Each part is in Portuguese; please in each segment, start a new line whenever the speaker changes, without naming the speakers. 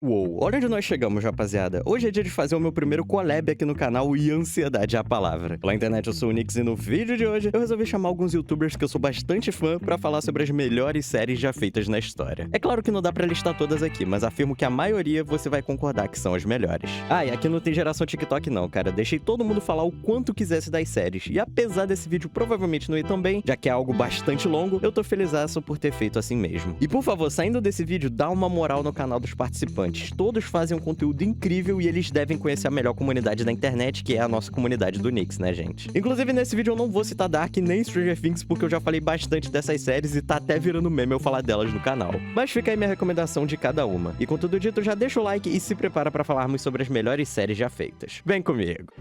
Uou, olha onde nós chegamos, rapaziada. Hoje é dia de fazer o meu primeiro collab aqui no canal e ansiedade é a palavra. Pela internet eu sou o Nix e no vídeo de hoje eu resolvi chamar alguns youtubers que eu sou bastante fã pra falar sobre as melhores séries já feitas na história. É claro que não dá pra listar todas aqui, mas afirmo que a maioria você vai concordar que são as melhores. Ah, e aqui não tem geração TikTok não, cara. Deixei todo mundo falar o quanto quisesse das séries. E apesar desse vídeo provavelmente não ir tão bem, já que é algo bastante longo, eu tô felizaço por ter feito assim mesmo. E por favor, saindo desse vídeo, dá uma moral no canal dos participantes. Todos fazem um conteúdo incrível e eles devem conhecer a melhor comunidade da internet, que é a nossa comunidade do Nix, né, gente? Inclusive, nesse vídeo eu não vou citar Dark nem Stranger Things, porque eu já falei bastante dessas séries e tá até virando meme eu falar delas no canal. Mas fica aí minha recomendação de cada uma. E com tudo dito, já deixa o like e se prepara pra falarmos sobre as melhores séries já feitas. Vem comigo!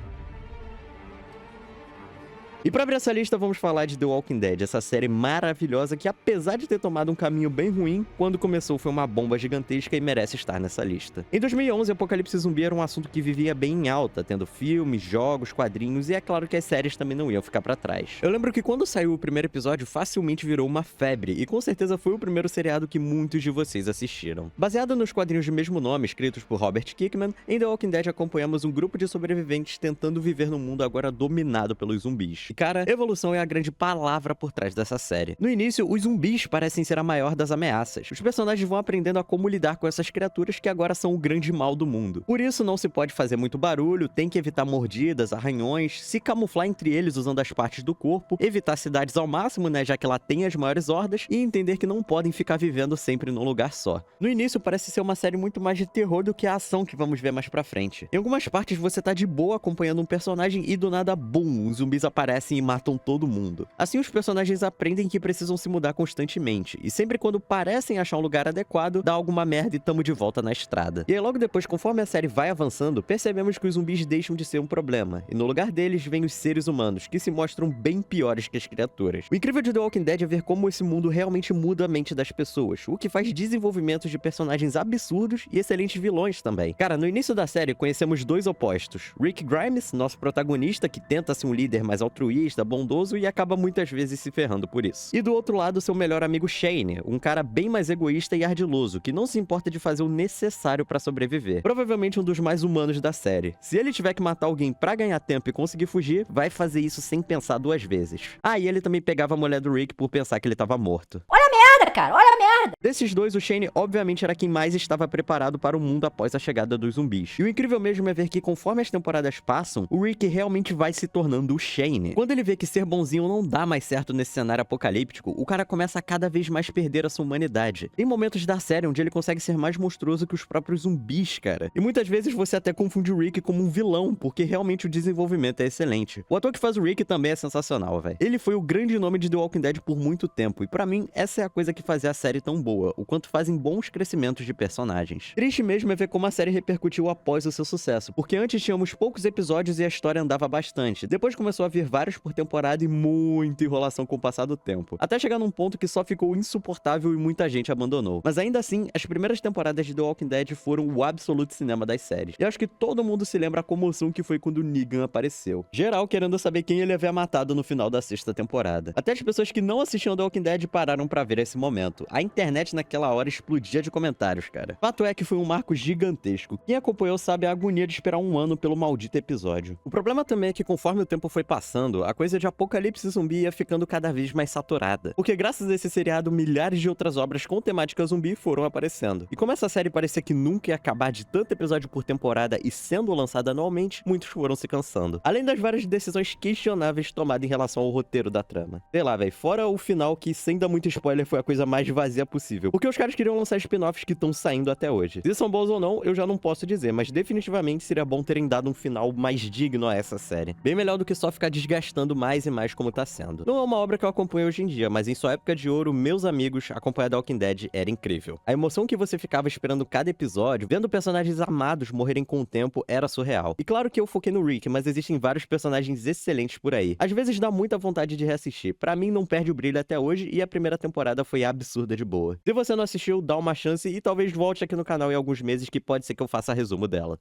E pra abrir essa lista, vamos falar de The Walking Dead, essa série maravilhosa que, apesar de ter tomado um caminho bem ruim, quando começou foi uma bomba gigantesca e merece estar nessa lista. Em 2011, Apocalipse Zumbi era um assunto que vivia bem em alta, tendo filmes, jogos, quadrinhos, e é claro que as séries também não iam ficar pra trás. Eu lembro que quando saiu o primeiro episódio, facilmente virou uma febre, e com certeza foi o primeiro seriado que muitos de vocês assistiram. Baseado nos quadrinhos de mesmo nome, escritos por Robert Kirkman, em The Walking Dead acompanhamos um grupo de sobreviventes tentando viver num mundo agora dominado pelos zumbis. Cara, evolução é a grande palavra por trás dessa série. No início, os zumbis parecem ser a maior das ameaças. Os personagens vão aprendendo a como lidar com essas criaturas que agora são o grande mal do mundo. Por isso, não se pode fazer muito barulho, tem que evitar mordidas, arranhões, se camuflar entre eles usando as partes do corpo, evitar cidades ao máximo, né, já que lá tem as maiores hordas, e entender que não podem ficar vivendo sempre num lugar só. No início, parece ser uma série muito mais de terror do que a ação que vamos ver mais pra frente. Em algumas partes, você tá de boa acompanhando um personagem e do nada, bum, os zumbis aparecem e matam todo mundo. Assim, os personagens aprendem que precisam se mudar constantemente, e sempre quando parecem achar um lugar adequado, dá alguma merda e tamo de volta na estrada. E aí logo depois, conforme a série vai avançando, percebemos que os zumbis deixam de ser um problema, e no lugar deles vêm os seres humanos, que se mostram bem piores que as criaturas. O incrível de The Walking Dead é ver como esse mundo realmente muda a mente das pessoas, o que faz desenvolvimentos de personagens absurdos e excelentes vilões também. Cara, no início da série conhecemos dois opostos. Rick Grimes, nosso protagonista, que tenta ser um líder mais altruísta, bondoso e acaba muitas vezes se ferrando por isso. E do outro lado, seu melhor amigo Shane, um cara bem mais egoísta e ardiloso, que não se importa de fazer o necessário pra sobreviver. Provavelmente um dos mais humanos da série. Se ele tiver que matar alguém pra ganhar tempo e conseguir fugir, vai fazer isso sem pensar duas vezes. Ah, e ele também pegava a mulher do Rick por pensar que ele tava morto.
Olha a merda, cara, olha a merda!
Desses dois, o Shane obviamente era quem mais estava preparado para o mundo após a chegada dos zumbis. E o incrível mesmo é ver que conforme as temporadas passam, o Rick realmente vai se tornando o Shane. Quando ele vê que ser bonzinho não dá mais certo nesse cenário apocalíptico, o cara começa a cada vez mais perder a sua humanidade. Tem momentos da série onde ele consegue ser mais monstruoso que os próprios zumbis, cara. E muitas vezes você até confunde o Rick como um vilão, porque realmente o desenvolvimento é excelente. O ator que faz o Rick também é sensacional, velho. Ele foi o grande nome de The Walking Dead por muito tempo, e pra mim, essa é a coisa que fazia a série tão boa, o quanto fazem bons crescimentos de personagens. Triste mesmo é ver como a série repercutiu após o seu sucesso, porque antes tínhamos poucos episódios e a história andava bastante. Depois começou a vir vários por temporada e muita enrolação com o passar do tempo. Até chegar num ponto que só ficou insuportável e muita gente abandonou. Mas ainda assim, as primeiras temporadas de The Walking Dead foram o absoluto cinema das séries. E acho que todo mundo se lembra a comoção que foi quando Negan apareceu. Geral querendo saber quem ele havia matado no final da sexta temporada. Até as pessoas que não assistiam The Walking Dead pararam pra ver esse momento. A internet naquela hora explodia de comentários, cara. Fato é que foi um marco gigantesco. Quem acompanhou sabe a agonia de esperar um ano pelo maldito episódio. O problema também é que conforme o tempo foi passando, a coisa de Apocalipse Zumbi ia ficando cada vez mais saturada. Porque graças a esse seriado, milhares de outras obras com temática zumbi foram aparecendo. E como essa série parecia que nunca ia acabar de tanto episódio por temporada e sendo lançada anualmente, muitos foram se cansando. Além das várias decisões questionáveis tomadas em relação ao roteiro da trama. Sei lá, velho, fora o final que, sem dar muito spoiler, foi a coisa mais vazia possível. Porque os caras queriam lançar spin-offs que estão saindo até hoje. Se são bons ou não, eu já não posso dizer, mas definitivamente seria bom terem dado um final mais digno a essa série. Bem melhor do que só ficar desgastando mais e mais como tá sendo. Não é uma obra que eu acompanho hoje em dia, mas em sua época de ouro, meus amigos, acompanhar The Walking Dead era incrível. A emoção que você ficava esperando cada episódio, vendo personagens amados morrerem com o tempo, era surreal. E claro que eu foquei no Rick, mas existem vários personagens excelentes por aí. Às vezes dá muita vontade de reassistir. Pra mim, não perde o brilho até hoje, e a primeira temporada foi absurda de boa. Se você não assistiu, dá uma chance e talvez volte aqui no canal em alguns meses que pode ser que eu faça resumo dela.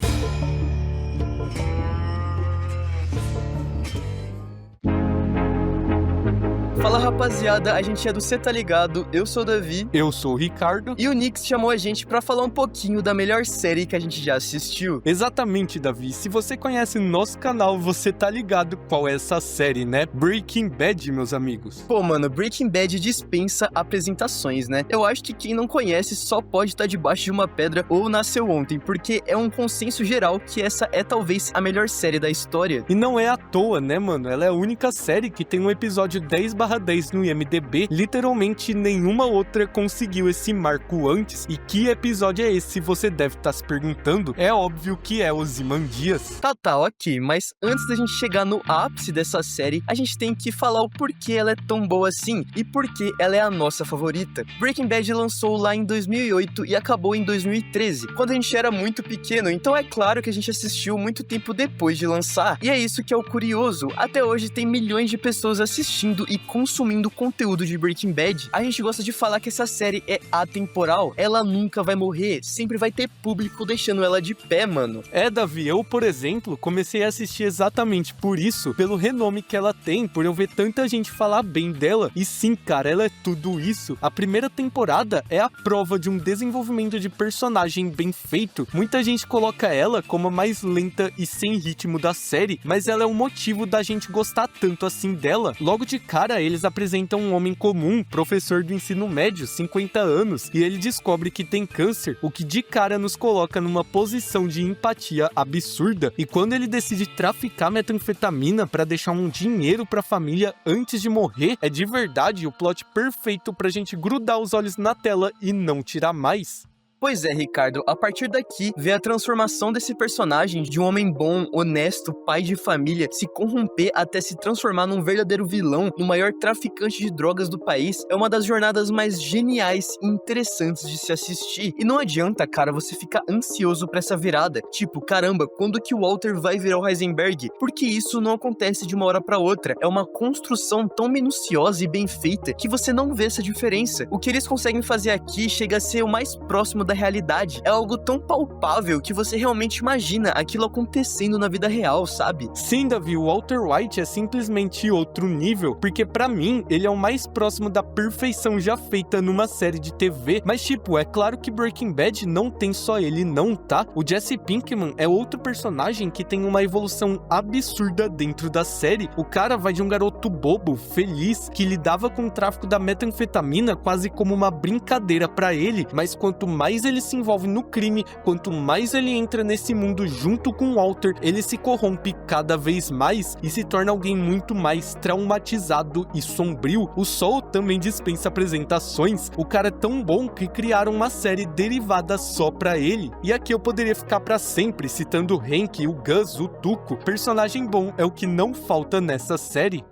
Fala rapaziada, a gente é do Cê Tá Ligado, eu sou o Davi.
Eu sou o Ricardo.
E o Nix chamou a gente pra falar um pouquinho da melhor série que a gente já assistiu.
Exatamente, Davi. Se você conhece o nosso canal, você tá ligado qual é essa série, né? Breaking Bad, meus amigos.
Pô, mano, Breaking Bad dispensa apresentações, né? Eu acho que quem não conhece só pode estar debaixo de uma pedra ou nasceu ontem, porque é um consenso geral que essa é talvez a melhor série da história.
E não é à toa, né, mano? Ela é a única série que tem um episódio 10/10 no IMDb. Literalmente nenhuma outra conseguiu esse marco antes. E que episódio é esse, você deve estar se perguntando? É óbvio que é Ozymandias.
Tá, ok, mas antes da gente chegar no ápice dessa série, a gente tem que falar o porquê ela é tão boa assim e porquê ela é a nossa favorita. Breaking Bad lançou lá em 2008 e acabou em 2013, quando a gente era muito pequeno, então é claro que a gente assistiu muito tempo depois de lançar. E é isso que é o curioso, até hoje tem milhões de pessoas assistindo e consumindo conteúdo de Breaking Bad. A gente gosta de falar que essa série é atemporal, ela nunca vai morrer, sempre vai ter público deixando ela de pé, mano.
É, Davi, eu, por exemplo, comecei a assistir exatamente por isso, pelo renome que ela tem, por eu ver tanta gente falar bem dela. E sim, cara, ela é tudo isso. A primeira temporada é a prova de um desenvolvimento de personagem bem feito. Muita gente coloca ela como a mais lenta e sem ritmo da série, mas ela é o motivo da gente gostar tanto assim dela. Logo de cara, eles apresentam um homem comum, professor do ensino médio, 50 anos, e ele descobre que tem câncer, o que de cara nos coloca numa posição de empatia absurda. E quando ele decide traficar metanfetamina pra deixar um dinheiro pra família antes de morrer, é de verdade o plot perfeito pra gente grudar os olhos na tela e não tirar mais.
Pois é, Ricardo, a partir daqui vê a transformação desse personagem de um homem bom, honesto, pai de família, se corromper até se transformar num verdadeiro vilão, no maior traficante de drogas do país. É uma das jornadas mais geniais e interessantes de se assistir. E não adianta, cara, você ficar ansioso pra essa virada. Tipo, caramba, quando que o Walter vai virar o Heisenberg? Porque isso não acontece de uma hora pra outra. É uma construção tão minuciosa e bem feita que você não vê essa diferença. O que eles conseguem fazer aqui chega a ser o mais próximo da realidade. É algo tão palpável que você realmente imagina aquilo acontecendo na vida real, sabe?
Sim, Davi, o Walter White é simplesmente outro nível, porque pra mim, ele é o mais próximo da perfeição já feita numa série de TV, mas tipo, é claro que Breaking Bad não tem só ele não, tá? O Jesse Pinkman é outro personagem que tem uma evolução absurda dentro da série. O cara vai de um garoto bobo, feliz, que lidava com o tráfico da metanfetamina quase como uma brincadeira pra ele, mas quanto mais ele se envolve no crime, quanto mais ele entra nesse mundo junto com o Walter, ele se corrompe cada vez mais e se torna alguém muito mais traumatizado e sombrio. O Sol também dispensa apresentações, o cara é tão bom que criaram uma série derivada só pra ele. E aqui eu poderia ficar pra sempre citando o Hank, o Gus, o Tuco. Personagem bom é o que não falta nessa série.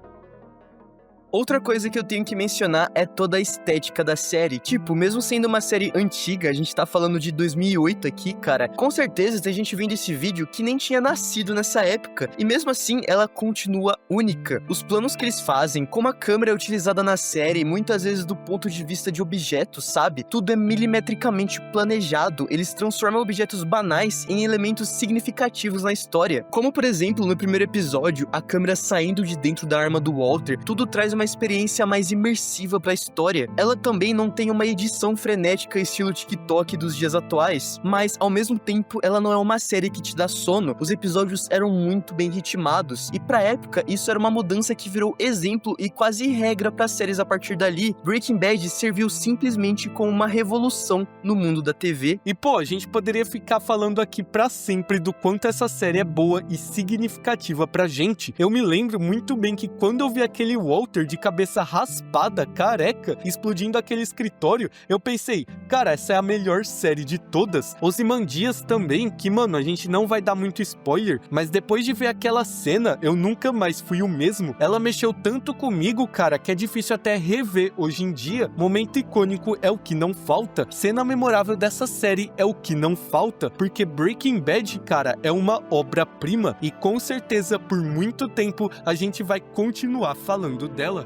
Outra coisa que eu tenho que mencionar é toda a estética da série. Tipo, mesmo sendo uma série antiga, a gente tá falando de 2008 aqui, cara, com certeza tem gente vendo esse vídeo que nem tinha nascido nessa época. E mesmo assim, ela continua única. Os planos que eles fazem, como a câmera é utilizada na série, muitas vezes do ponto de vista de objetos, sabe? Tudo é milimetricamente planejado. Eles transformam objetos banais em elementos significativos na história. Como, por exemplo, no primeiro episódio, a câmera saindo de dentro da arma do Walter. Tudo traz uma experiência mais imersiva pra história. Ela também não tem uma edição frenética estilo TikTok dos dias atuais, mas ao mesmo tempo ela não é uma série que te dá sono. Os episódios eram muito bem ritmados e pra época isso era uma mudança que virou exemplo e quase regra pra séries a partir dali. Breaking Bad serviu simplesmente como uma revolução no mundo da TV.
E pô, a gente poderia ficar falando aqui pra sempre do quanto essa série é boa e significativa pra gente. Eu me lembro muito bem que quando eu vi aquele Walter de cabeça raspada, careca, explodindo aquele escritório, eu pensei, cara, essa é a melhor série de todas. Ozymandias também, que, mano, a gente não vai dar muito spoiler, mas depois de ver aquela cena, eu nunca mais fui o mesmo. Ela mexeu tanto comigo, cara, que é difícil até rever hoje em dia. Momento icônico é o que não falta. Cena memorável dessa série é o que não falta, porque Breaking Bad, cara, é uma obra-prima e com certeza por muito tempo a gente vai continuar falando dela.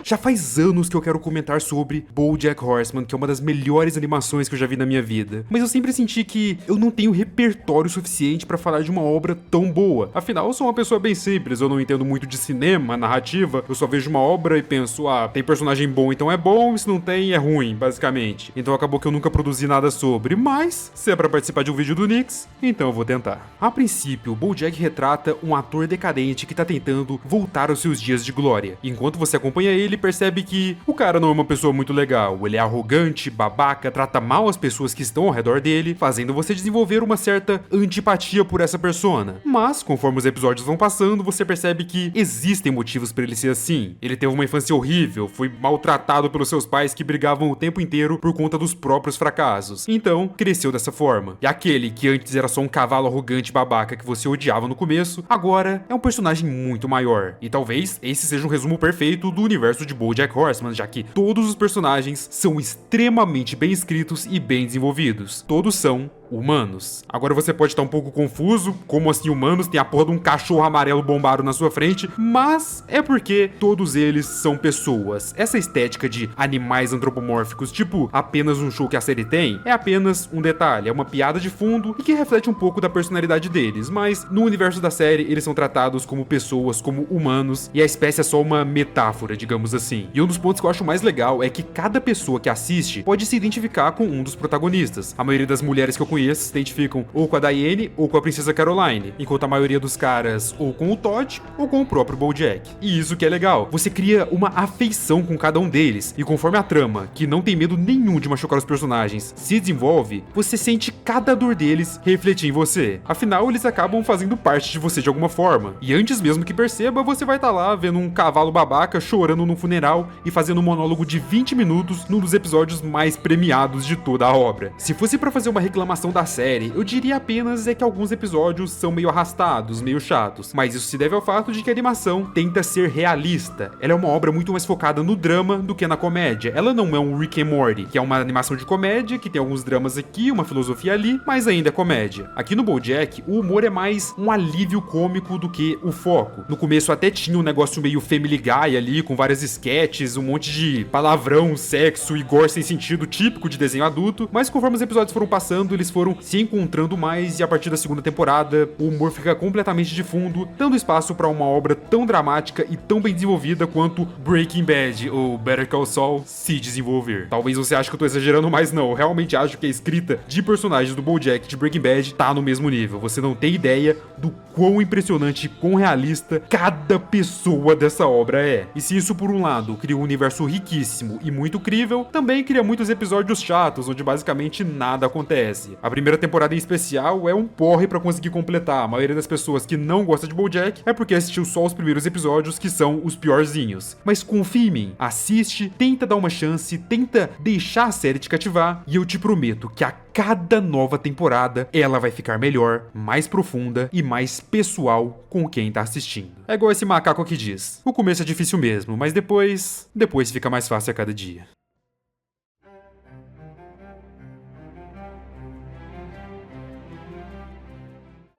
já faz anos que eu quero comentar sobre BoJack Horseman, que é uma das melhores animações que eu já vi na minha vida. Mas eu sempre senti que eu não tenho repertório suficiente pra falar de uma obra tão boa. Afinal, eu sou uma pessoa bem simples, eu não entendo muito de cinema, narrativa, eu só vejo uma obra e penso, tem personagem bom, então é bom, e se não tem, é ruim, basicamente. Então acabou que eu nunca produzi nada sobre, mas se é pra participar de um vídeo do Nix, então eu vou tentar. A princípio, BoJack retrata um ator decadente que tá tentando voltar aos seus dias de glória. Enquanto você acompanha ele, percebe que o cara não é uma pessoa muito legal, ele é arrogante, babaca, trata mal as pessoas que estão ao redor dele, fazendo você desenvolver uma certa antipatia por essa persona. Mas, conforme os episódios vão passando, você percebe que existem motivos pra ele ser assim. Ele teve uma infância horrível, foi maltratado pelos seus pais que brigavam o tempo inteiro por conta dos próprios fracassos. Então, cresceu dessa forma. E aquele que antes era só um cavalo arrogante babaca que você odiava no começo, agora é um personagem muito maior. E talvez esse seja um resumo perfeito do universo de BoJack Horseman, já que todos os personagens são extremamente bem escritos e bem desenvolvidos. Todos são humanos. Agora você pode estar um pouco confuso, como assim humanos? Tem a porra de um cachorro amarelo bombado na sua frente, mas é porque todos eles são pessoas. Essa estética de animais antropomórficos, tipo apenas um show que a série tem, é apenas um detalhe, é uma piada de fundo e que reflete um pouco da personalidade deles, mas no universo da série eles são tratados como pessoas, como humanos, e a espécie é só uma metáfora, digamos assim. E um dos pontos que eu acho mais legal é que cada pessoa que assiste pode se identificar com um dos protagonistas. A maioria das mulheres que eu conheço se identificam ou com a Diane ou com a Princesa Caroline, enquanto a maioria dos caras ou com o Todd ou com o próprio BoJack. E isso que é legal, você cria uma afeição com cada um deles, e conforme a trama, que não tem medo nenhum de machucar os personagens, se desenvolve, você sente cada dor deles refletir em você. Afinal, eles acabam fazendo parte de você de alguma forma, e antes mesmo que perceba, você vai estar lá vendo um cavalo babaca chorando num funeral e fazendo um monólogo de 20 minutos num dos episódios mais premiados de toda a obra. Se fosse pra fazer uma reclamação da série, eu diria apenas que alguns episódios são meio arrastados, meio chatos, mas isso se deve ao fato de que a animação tenta ser realista. Ela é uma obra muito mais focada no drama do que na comédia. Ela não é um Rick and Morty, que é uma animação de comédia, que tem alguns dramas aqui, uma filosofia ali, mas ainda é comédia. Aqui no BoJack, o humor é mais um alívio cômico do que o foco. No começo até tinha um negócio meio Family Guy ali, com várias sketches, um monte de palavrão, sexo e gore sem sentido típico de desenho adulto, mas conforme os episódios foram passando, eles foram se encontrando mais, e a partir da segunda temporada, o humor fica completamente de fundo, dando espaço para uma obra tão dramática e tão bem desenvolvida quanto Breaking Bad ou Better Call Saul se desenvolver. Talvez você ache que eu tô exagerando, mas não, eu realmente acho que a escrita de personagens do BoJack de Breaking Bad tá no mesmo nível. Você não tem ideia do quão impressionante e quão realista cada pessoa dessa obra é. E se isso por um lado cria um universo riquíssimo e muito crível, também cria muitos episódios chatos, onde basicamente nada acontece. A primeira temporada em especial é um porre pra conseguir completar. A maioria das pessoas que não gosta de BoJack é porque assistiu só os primeiros episódios, que são os piorzinhos. Mas confia em mim, assiste, tenta dar uma chance, tenta deixar a série te cativar, e eu te prometo que a cada nova temporada ela vai ficar melhor, mais profunda e mais pessoal com quem tá assistindo. É igual esse macaco aqui diz: o começo é difícil mesmo, mas depois fica mais fácil a cada dia.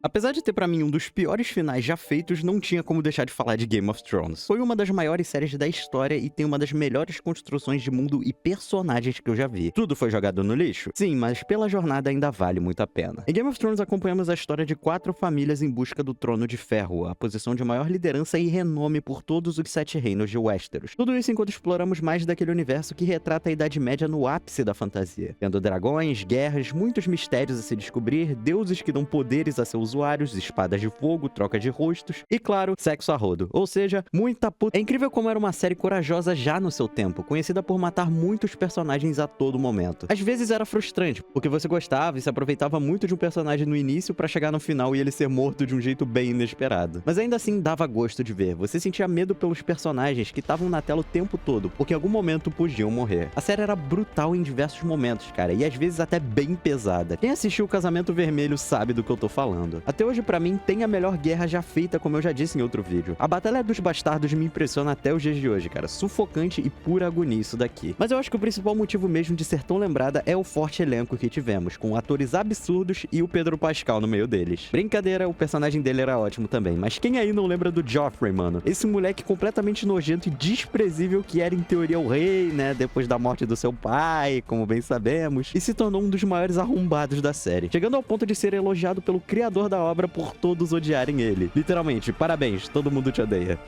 Apesar de ter pra mim um dos piores finais já feitos, não tinha como deixar de falar de Game of Thrones. Foi uma das maiores séries da história e tem uma das melhores construções de mundo e personagens que eu já vi. Tudo foi jogado no lixo? Sim, mas pela jornada ainda vale muito a pena. Em Game of Thrones acompanhamos a história de 4 famílias em busca do Trono de Ferro, a posição de maior liderança e renome por todos os 7 reinos de Westeros. Tudo isso enquanto exploramos mais daquele universo que retrata a Idade Média no ápice da fantasia, tendo dragões, guerras, muitos mistérios a se descobrir, deuses que dão poderes a seus usuários, espadas de fogo, troca de rostos e, claro, sexo a rodo. Ou seja, muita puta. É incrível como era uma série corajosa já no seu tempo, conhecida por matar muitos personagens a todo momento. Às vezes era frustrante, porque você gostava e se aproveitava muito de um personagem no início pra chegar no final e ele ser morto de um jeito bem inesperado. Mas ainda assim dava gosto de ver. Você sentia medo pelos personagens que estavam na tela o tempo todo, porque em algum momento podiam morrer. A série era brutal em diversos momentos, cara, e às vezes até bem pesada. Quem assistiu o Casamento Vermelho sabe do que eu tô falando. Até hoje, pra mim, tem a melhor guerra já feita, como eu já disse em outro vídeo. A Batalha dos Bastardos me impressiona até os dias de hoje, cara. Sufocante e pura agonia isso daqui. Mas eu acho que o principal motivo mesmo de ser tão lembrada é o forte elenco que tivemos, com atores absurdos e o Pedro Pascal no meio deles. Brincadeira, o personagem dele era ótimo também, mas quem aí não lembra do Joffrey, mano? Esse moleque completamente nojento e desprezível que era em teoria o rei, né, depois da morte do seu pai, como bem sabemos, e se tornou um dos maiores arrombados da série, chegando ao ponto de ser elogiado pelo criador da obra por todos odiarem ele. Literalmente, parabéns, todo mundo te odeia.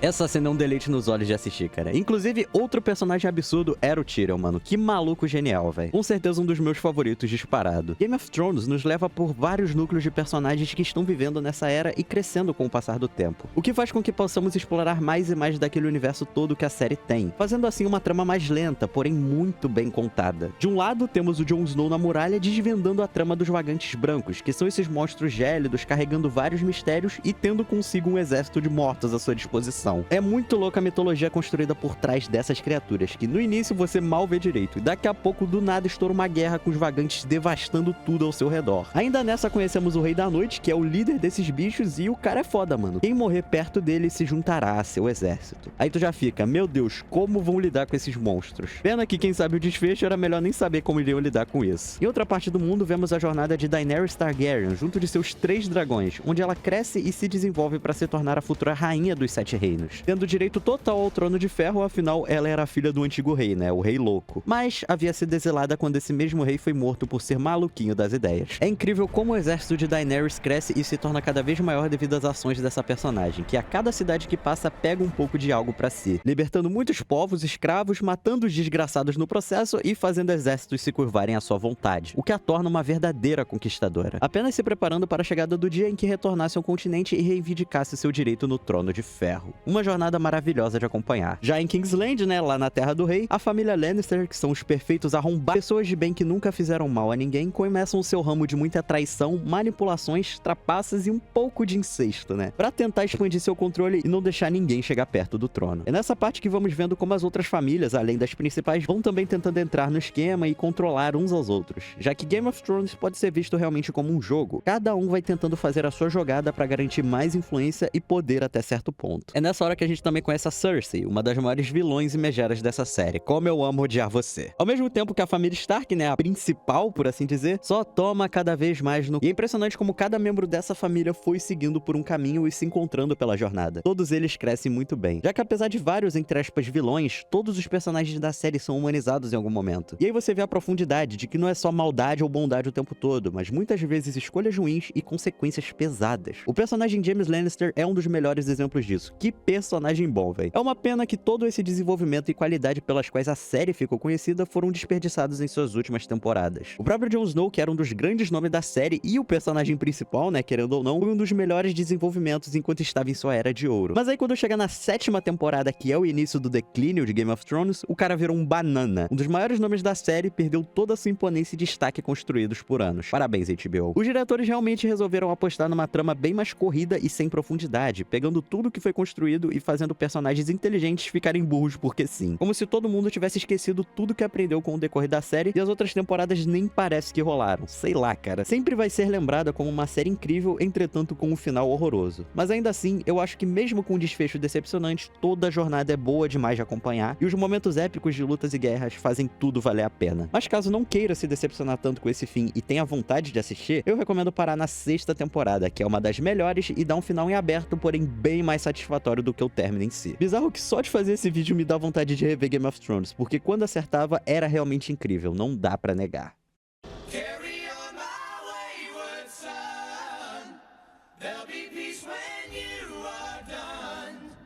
Essa cena é um deleite nos olhos de assistir, cara. Inclusive, outro personagem absurdo era o Tyrion, mano. Que maluco genial, velho. Com certeza um dos meus favoritos disparado. Game of Thrones nos leva por vários núcleos de personagens que estão vivendo nessa era e crescendo com o passar do tempo. O que faz com que possamos explorar mais e mais daquele universo todo que a série tem, fazendo assim uma trama mais lenta, porém muito bem contada. De um lado, temos o Jon Snow na muralha desvendando a trama dos Vagantes Brancos, que são esses monstros gélidos carregando vários mistérios e tendo consigo um exército de mortos à sua disposição. É muito louca a mitologia construída por trás dessas criaturas, que no início você mal vê direito, e daqui a pouco do nada estoura uma guerra com os Vagantes devastando tudo ao seu redor. Ainda nessa conhecemos o Rei da Noite, que é o líder desses bichos, e o cara é foda, mano. Quem morrer perto dele se juntará a seu exército. Aí tu já fica, meu Deus, como vão lidar com esses monstros? Pena que quem sabe o desfecho era melhor nem saber como iriam lidar com isso. Em outra parte do mundo vemos a jornada de Daenerys Targaryen junto de seus 3 dragões, onde ela cresce e se desenvolve para se tornar a futura rainha dos 7 reinos. Tendo direito total ao trono de ferro, afinal ela era a filha do antigo rei, né, o Rei Louco. Mas havia sido exilada quando esse mesmo rei foi morto por ser maluquinho das ideias. É incrível como o exército de Daenerys cresce e se torna cada vez maior devido às ações dessa personagem, que a cada cidade que passa pega um pouco de algo pra si, libertando muitos povos escravos, matando os desgraçados no processo e fazendo exércitos se curvarem à sua vontade, o que a torna uma verdadeira conquistadora, apenas se preparando para a chegada do dia em que retornasse ao continente e reivindicasse seu direito no trono de ferro. Uma jornada maravilhosa de acompanhar. Já em Kingsland, né, lá na Terra do Rei, a família Lannister, que são os perfeitos arrombados, pessoas de bem que nunca fizeram mal a ninguém, começam o seu ramo de muita traição, manipulações, trapaças e um pouco de incesto, né, pra tentar expandir seu controle e não deixar ninguém chegar perto do trono. É nessa parte que vamos vendo como as outras famílias, além das principais, vão também tentando entrar no esquema e controlar uns aos outros, já que Game of Thrones pode ser visto realmente como um jogo. Cada um vai tentando fazer a sua jogada pra garantir mais influência e poder até certo ponto. É nessa hora que a gente também conhece a Cersei, uma das maiores vilões e megeras dessa série. Como eu amo odiar você. Ao mesmo tempo que a família Stark, né, a principal, por assim dizer, só toma cada vez mais no... E é impressionante como cada membro dessa família foi seguindo por um caminho e se encontrando pela jornada. Todos eles crescem muito bem. Já que apesar de vários, entre aspas, vilões, todos os personagens da série são humanizados em algum momento. E aí você vê a profundidade de que não é só maldade ou bondade o tempo todo, mas muitas vezes escolhas ruins e consequências pesadas. O personagem Jaime Lannister é um dos melhores exemplos disso. Que personagem bom, velho. É uma pena que todo esse desenvolvimento e qualidade pelas quais a série ficou conhecida foram desperdiçados em suas últimas temporadas. O próprio Jon Snow, que era um dos grandes nomes da série e o personagem principal, né, querendo ou não, foi um dos melhores desenvolvimentos enquanto estava em sua era de ouro. Mas aí quando chega na 7ª temporada, que é o início do declínio de Game of Thrones, o cara virou um banana. Um dos maiores nomes da série perdeu toda a sua imponência e destaque construídos por anos. Parabéns, HBO. Os diretores realmente resolveram apostar numa trama bem mais corrida e sem profundidade, pegando tudo que foi construído e fazendo personagens inteligentes ficarem burros porque sim. Como se todo mundo tivesse esquecido tudo que aprendeu com o decorrer da série e as outras temporadas nem parece que rolaram. Sei lá, cara. Sempre vai ser lembrada como uma série incrível, entretanto com um final horroroso. Mas ainda assim, eu acho que mesmo com um desfecho decepcionante, toda a jornada é boa demais de acompanhar e os momentos épicos de lutas e guerras fazem tudo valer a pena. Mas caso não queira se decepcionar tanto com esse fim e tenha vontade de assistir, eu recomendo parar na 6ª temporada, que é uma das melhores e dá um final em aberto, porém bem mais satisfatório do que o término em si. Bizarro que só de fazer esse vídeo me dá vontade de rever Game of Thrones, porque quando acertava era realmente incrível, não dá pra negar.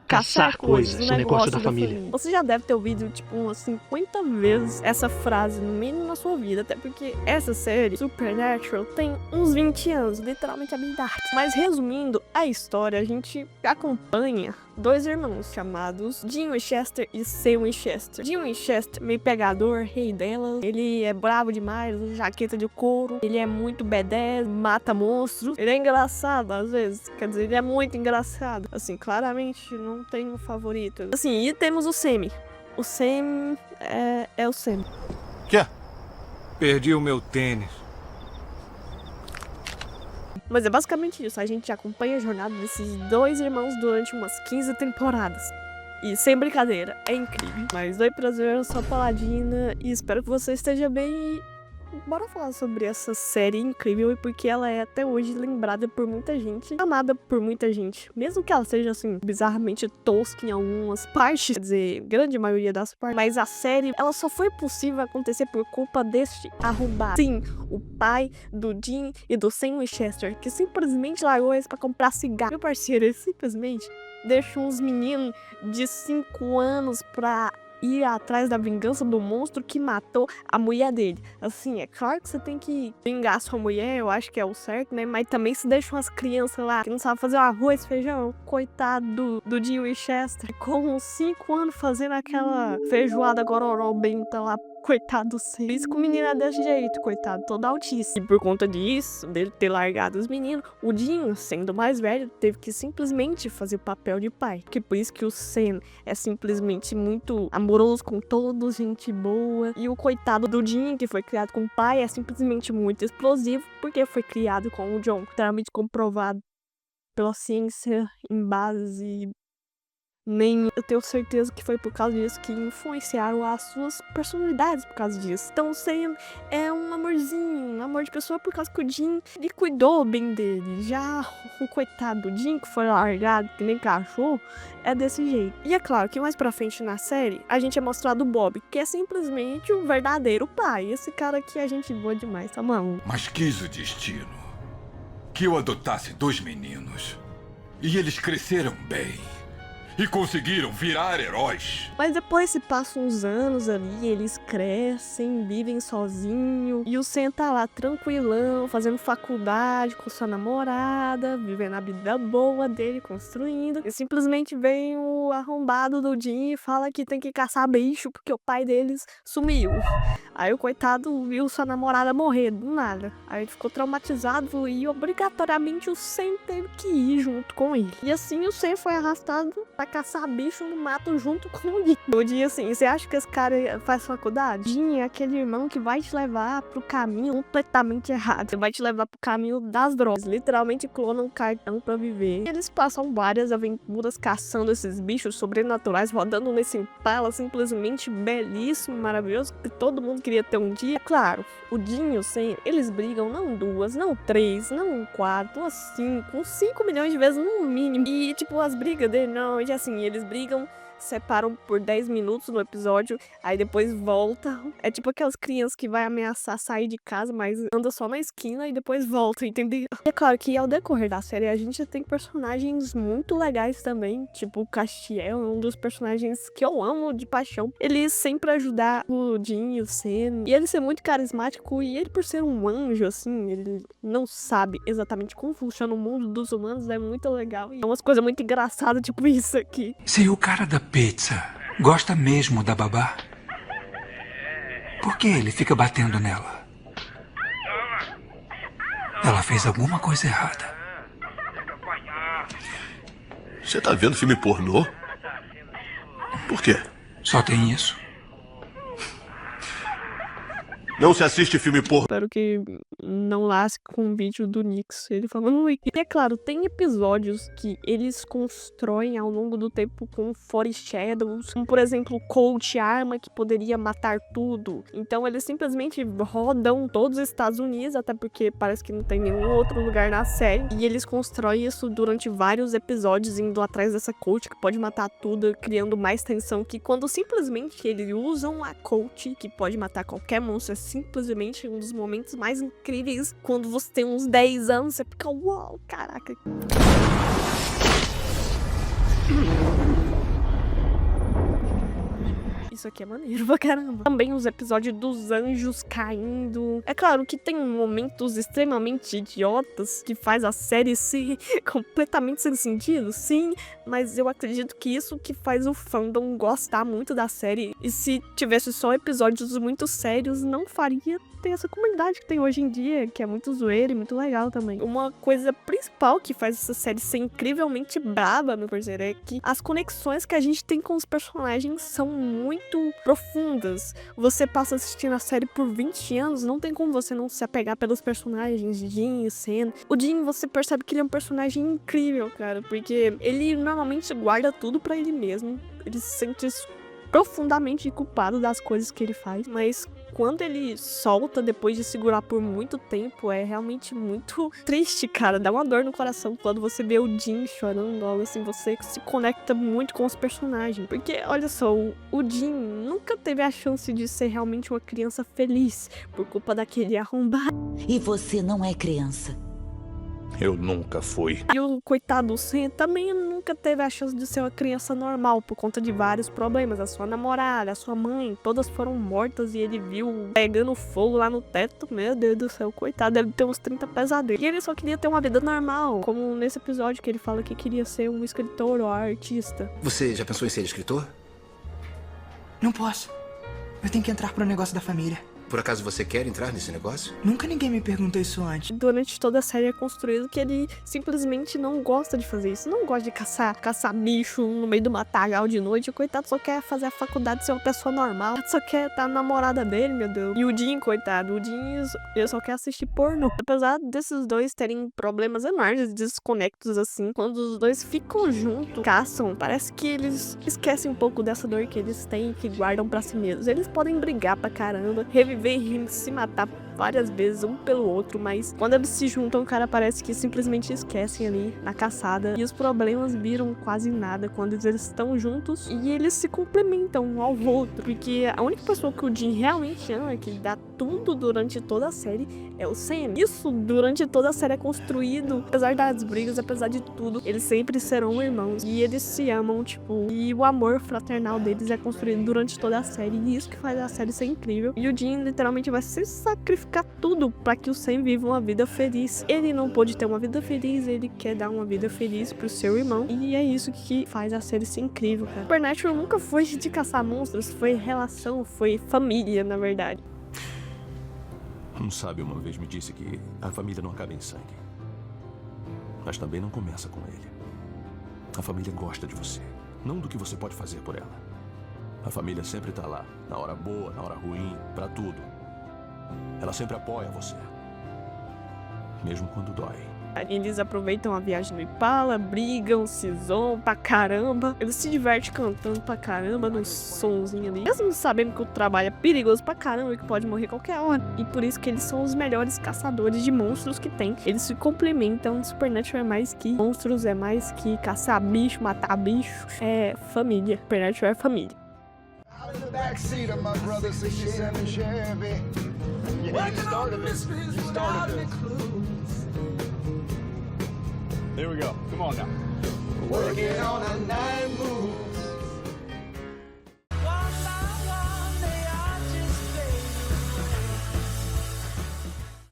Caçar coisas, o negócio da família. Você já deve ter ouvido, tipo, umas 50 vezes essa frase, no mínimo na sua vida. Até porque essa série, Supernatural, tem uns 20 anos, literalmente a minha idade. Mas resumindo a história, a gente acompanha dois irmãos chamados Jim Winchester e Sam Winchester. Jim Winchester, meio pegador, rei dela. Ele é bravo demais, usa jaqueta de couro. Ele é muito B10, mata monstros. Ele é engraçado às vezes, quer dizer, ele é muito engraçado. Assim, claramente não tenho favorito. Assim, e temos o Sam. O Sam é o Sam.
Tchê, perdi o meu tênis.
Mas é basicamente isso, a gente acompanha a jornada desses dois irmãos durante umas 15 temporadas. E sem brincadeira, é incrível. Mas doi prazer, eu sou a Paladina e espero que você esteja bem e bora falar sobre essa série incrível e porque ela é até hoje lembrada por muita gente, amada por muita gente. Mesmo que ela seja, assim, bizarramente tosca em algumas partes, quer dizer, grande maioria das partes. Mas a série, ela só foi possível acontecer por culpa deste arrombado. Sim, o pai do Dean e do Sam Winchester, que simplesmente largou eles pra comprar cigarro. Meu parceiro, ele simplesmente deixou uns meninos de 5 anos pra ir atrás da vingança do monstro que matou a mulher dele. Assim, é claro que você tem que vingar sua mulher, eu acho que é o certo, né? Mas também se deixa umas crianças lá que não sabem fazer um arroz, feijão. Coitado do Dean Winchester, com 5 anos fazendo aquela feijoada gororó benta lá. Coitado do Sam. Por isso que o menino é desse jeito, coitado, todo autista. E por conta disso, dele ter largado os meninos, o Dean, sendo mais velho, teve que simplesmente fazer o papel de pai. Que por isso que o Sam é simplesmente muito amoroso com todos, gente boa. E o coitado do Dean, que foi criado com o pai, é simplesmente muito explosivo, porque foi criado com o John. Totalmente comprovado pela ciência em base. Nem eu tenho certeza que foi por causa disso que influenciaram as suas personalidades por causa disso. Então o Sam é um amorzinho, um amor de pessoa por causa que o Dean, ele cuidou bem dele. Já o coitado do Dean, que foi largado que nem cachorro, é desse jeito. E é claro que mais pra frente na série, a gente é mostrado o Bob, que é simplesmente o verdadeiro pai. Esse cara aqui a gente boa demais, tá maluco?
Mas quis o destino que eu adotasse 2 meninos. E eles cresceram bem. E conseguiram virar heróis.
Mas depois se passam uns anos ali, eles crescem, vivem sozinhos. E o Sam tá lá tranquilão, fazendo faculdade com sua namorada, vivendo a vida boa dele, construindo. E simplesmente vem o arrombado do Dean e fala que tem que caçar bicho porque o pai deles sumiu. Aí o coitado viu sua namorada morrer do nada. Aí ele ficou traumatizado e obrigatoriamente o Sam teve que ir junto com ele. E assim o Sam foi arrastado pra caçar bicho no mato junto com o Dean. Eu disse assim, você acha que esse cara faz faculdade? Dean é aquele irmão que vai te levar pro caminho completamente errado. Ele vai te levar pro caminho das drogas. Literalmente clona um cartão pra viver. E eles passam várias aventuras caçando esses bichos sobrenaturais, rodando nesse impala simplesmente belíssimo, maravilhoso, que todo mundo queria ter um dia. Claro, o Dean e o Sam, eles brigam não 2, não 3, não 4, não 5, uns 5 milhões de vezes no mínimo. E tipo, as brigas dele, não, e assim, eles brigam, separam por 10 minutos no episódio, aí depois volta. É tipo aquelas crianças que vai ameaçar sair de casa, mas anda só na esquina e depois volta, entendeu? E é claro que ao decorrer da série a gente tem personagens muito legais também, tipo o Castiel, um dos personagens que eu amo de paixão. Ele sempre ajudar o Dean e o Sam, e ele ser muito carismático, e ele por ser um anjo, assim, ele não sabe exatamente como funciona o mundo dos humanos, é muito legal. E é umas coisas muito engraçadas, tipo isso aqui.
Se o cara da pizza gosta mesmo da babá, por que ele fica batendo nela? Ela fez alguma coisa errada.
Você tá vendo filme pornô? Por quê?
Só tem isso?
Não se assiste filme pornô.
Espero que não lasque com o vídeo do Nix, ele falando. E é claro, tem episódios que eles constroem ao longo do tempo com foreshadows, como por exemplo, Colt arma que poderia matar tudo. Então eles simplesmente rodam todos os Estados Unidos, até porque parece que não tem nenhum outro lugar na série. E eles constroem isso durante vários episódios, indo atrás dessa Colt que pode matar tudo, criando mais tensão, que quando simplesmente eles usam a Colt, que pode matar qualquer monstro, é simplesmente um dos momentos mais incríveis. Quando você tem uns 10 anos, você fica, uau, caraca. Isso aqui é maneiro pra caramba. Também os episódios dos anjos caindo. É claro que tem momentos extremamente idiotas que faz a série ser completamente sem sentido, sim, mas eu acredito que isso que faz o fandom gostar muito da série. E se tivesse só episódios muito sérios, não faria tem essa comunidade que tem hoje em dia, que é muito zoeira e muito legal também. Uma coisa principal que faz essa série ser incrivelmente braba, meu parceiro, é que as conexões que a gente tem com os personagens são muito profundas. Você passa assistindo a série por 20 anos, não tem como você não se apegar pelos personagens de Jin e Sen. O Jin, você percebe que ele é um personagem incrível, cara, porque ele normalmente guarda tudo pra ele mesmo. Ele se sente profundamente culpado das coisas que ele faz, mas quando ele solta depois de segurar por muito tempo, é realmente muito triste, cara. Dá uma dor no coração quando você vê o Jin chorando, algo assim, você se conecta muito com os personagens. Porque, olha só, o Jin nunca teve a chance de ser realmente uma criança feliz por culpa daquele arrombado.
E você não é criança.
Eu nunca fui.
E o coitado do Sen também nunca teve a chance de ser uma criança normal por conta de vários problemas. A sua namorada, a sua mãe, todas foram mortas e ele viu pegando fogo lá no teto. Meu Deus do céu, coitado, deve ter uns 30 pesadelos. E ele só queria ter uma vida normal, como nesse episódio que ele fala que queria ser um escritor ou artista.
Você já pensou em ser escritor? Não posso. Eu tenho que entrar pro negócio da família.
Por acaso você quer entrar nesse negócio?
Nunca ninguém me perguntou isso antes.
Durante toda a série é construído que ele simplesmente não gosta de fazer isso. Não gosta de caçar bicho no meio do matagal de noite. O coitado só quer fazer a faculdade, ser uma pessoa normal. Só quer estar namorada dele, meu Deus. E o Jin, coitado, o Jin, ele só quer assistir pornô. Apesar desses dois terem problemas enormes, desconectos assim, quando os dois ficam juntos, caçam, parece que eles esquecem um pouco dessa dor que eles têm, que guardam pra si mesmos. Eles podem brigar pra caramba, reviver e se matar várias vezes um pelo outro, mas quando eles se juntam, o cara parece que simplesmente esquecem ali na caçada e os problemas viram quase nada quando eles estão juntos e eles se complementam um ao outro, porque a única pessoa que o Jin realmente ama, que dá tudo durante toda a série, é o Sen. Isso durante toda a série é construído, apesar das brigas, apesar de tudo, eles sempre serão irmãos e eles se amam, tipo, e o amor fraternal deles é construído durante toda a série e isso que faz a série ser incrível. E o Jin literalmente vai se sacrificar tudo pra que o Sen viva uma vida feliz. Ele não pôde ter uma vida feliz, ele quer dar uma vida feliz pro seu irmão e é isso que faz a série ser incrível, cara. Supernatural nunca foi de caçar monstros, foi relação, foi família, na verdade.
Um sábio uma vez me disse que a família não acaba em sangue, mas também não começa com ele. A família gosta de você, não do que você pode fazer por ela. A família sempre tá lá, na hora boa, na hora ruim, pra tudo. Ela sempre apoia você, mesmo quando dói.
Eles aproveitam a viagem no Impala, brigam, se zoam pra caramba. Eles se divertem cantando pra caramba no sonzinho ali. Mesmo sabendo que o trabalho é perigoso pra caramba e que pode morrer qualquer hora. E por isso que eles são os melhores caçadores de monstros que tem. Eles se complementam. Supernatural é mais que monstros, é mais que caçar bicho, matar bicho. É família. Supernatural é família.
Here we go. Come on now.
Working on a night moves.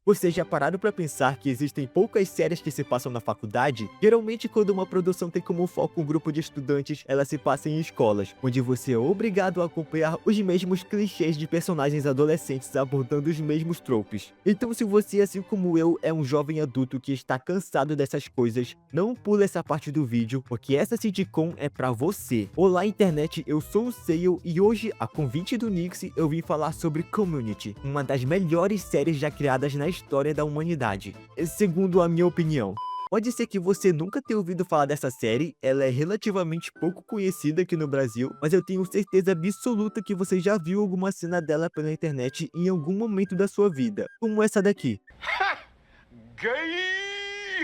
Vocês já pararam pra pensar que existem poucas séries que se passam na faculdade? Geralmente, quando uma produção tem como foco um grupo de estudantes, ela se passa em escolas, onde você é obrigado a acompanhar os mesmos clichês de personagens adolescentes abordando os mesmos tropes. Então, se você, assim como eu, é um jovem adulto que está cansado dessas coisas, não pula essa parte do vídeo, porque essa sitcom é pra você. Olá, internet, eu sou o Sale e hoje, a convite do Nix, eu vim falar sobre Community, uma das melhores séries já criadas na história da humanidade, segundo a minha opinião. Pode ser que você nunca tenha ouvido falar dessa série, ela é relativamente pouco conhecida aqui no Brasil, mas eu tenho certeza absoluta que você já viu alguma cena dela pela internet em algum momento da sua vida, como essa daqui.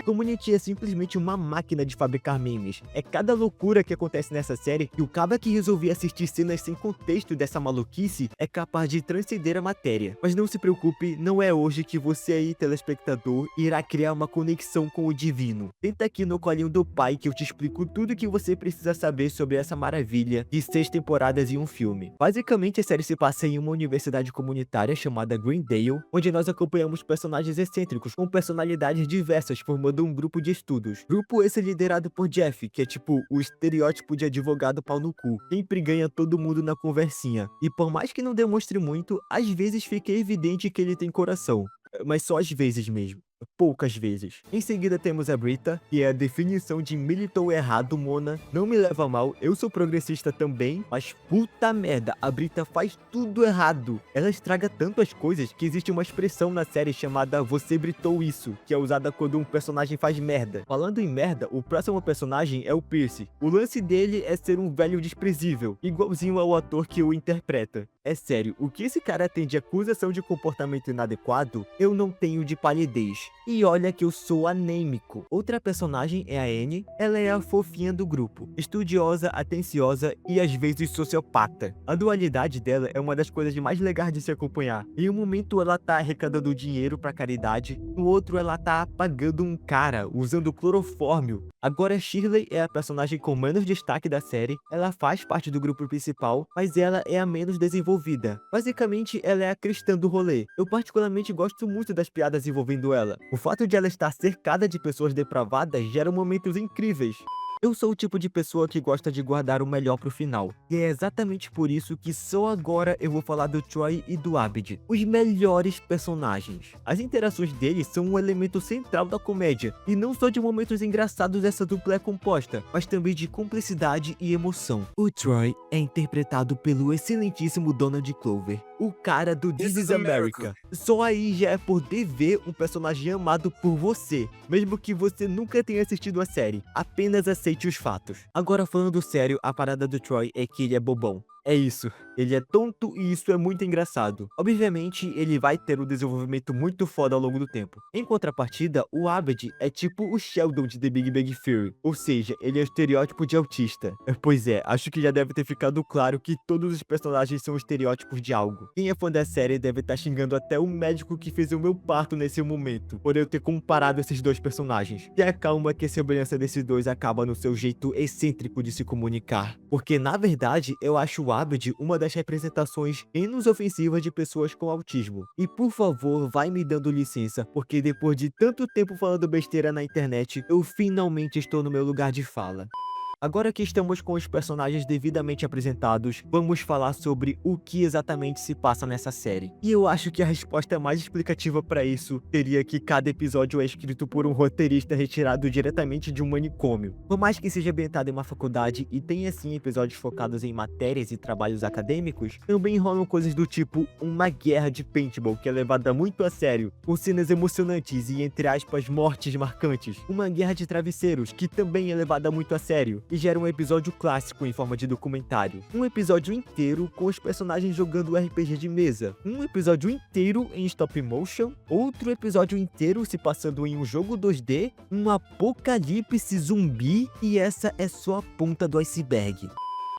Community é simplesmente uma máquina de fabricar memes. É cada loucura que acontece nessa série que o cara que resolvia assistir cenas sem contexto dessa maluquice é capaz de transcender a matéria. Mas não se preocupe, não é hoje que você aí, telespectador, irá criar uma conexão com o divino. Senta aqui no colinho do pai que eu te explico tudo o que você precisa saber sobre essa maravilha de 6 temporadas e um filme. Basicamente, a série se passa em uma universidade comunitária chamada Greendale, onde nós acompanhamos personagens excêntricos com personalidades diversas, formando formando um grupo de estudos. Grupo esse liderado por Jeff, que é tipo o estereótipo de advogado pau no cu, sempre ganha todo mundo na conversinha. E por mais que não demonstre muito, às vezes fica evidente que ele tem coração. Mas só às vezes mesmo. Poucas vezes. Em seguida temos a Brita, que é a definição de militou errado, Mona. Não me leva a mal, eu sou progressista também, mas puta merda, a Brita faz tudo errado. Ela estraga tanto as coisas que existe uma expressão na série chamada você britou isso, que é usada quando um personagem faz merda. Falando em merda, o próximo personagem é o Pierce. O lance dele é ser um velho desprezível, igualzinho ao ator que o interpreta. É sério, o que esse cara tem de acusação de comportamento inadequado, eu não tenho de palidez. E olha que eu sou anêmico. Outra personagem é a Annie, ela é a fofinha do grupo, estudiosa, atenciosa e às vezes sociopata. A dualidade dela é uma das coisas mais legais de se acompanhar. Em um momento ela tá arrecadando dinheiro pra caridade, no outro ela tá apagando um cara, usando clorofórmio. Agora Shirley é a personagem com menos destaque da série, ela faz parte do grupo principal, mas ela é a menos desenvolvida. Basicamente, ela é a cristã do rolê. Eu particularmente gosto muito das piadas envolvendo ela. O fato de ela estar cercada de pessoas depravadas gera momentos incríveis. Eu sou o tipo de pessoa que gosta de guardar o melhor pro final. E é exatamente por isso que só agora eu vou falar do Troy e do Abed, os melhores personagens. As interações deles são um elemento central da comédia, e não só de momentos engraçados essa dupla é composta, mas também de cumplicidade e emoção. O Troy é interpretado pelo excelentíssimo Donald Glover, o cara do This is America. Só aí já é poder ver um personagem amado por você, mesmo que você nunca tenha assistido a série. Apenas aceite os fatos. Agora falando sério, a parada do Troy é que ele é bobão. É isso, ele é tonto e isso é muito engraçado. Obviamente, ele vai ter um desenvolvimento muito foda ao longo do tempo. Em contrapartida, o Abed é tipo o Sheldon de The Big Bang Theory, ou seja, ele é o estereótipo de autista. Pois é, acho que já deve ter ficado claro que todos os personagens são estereótipos de algo. Quem é fã da série deve estar xingando até o médico que fez o meu parto nesse momento, por eu ter comparado esses dois personagens. E acalma que a semelhança desses dois acaba no seu jeito excêntrico de se comunicar. Porque, na verdade, eu acho o Abed uma das representações menos ofensivas de pessoas com autismo. E por favor, vai me dando licença, porque depois de tanto tempo falando besteira na internet, eu finalmente estou no meu lugar de fala. Agora que estamos com os personagens devidamente apresentados, vamos falar sobre o que exatamente se passa nessa série. E eu acho que a resposta mais explicativa para isso seria que cada episódio é escrito por um roteirista retirado diretamente de um manicômio. Por mais que seja ambientado em uma faculdade e tenha sim episódios focados em matérias e trabalhos acadêmicos, também rolam coisas do tipo uma guerra de paintball que é levada muito a sério, com cenas emocionantes e entre aspas mortes marcantes. Uma guerra de travesseiros que também é levada muito a sério e gera um episódio clássico em forma de documentário. Um episódio inteiro com os personagens jogando RPG de mesa. Um episódio inteiro em stop motion. Outro episódio inteiro se passando em um jogo 2D. Um apocalipse zumbi. E essa é só a ponta do iceberg.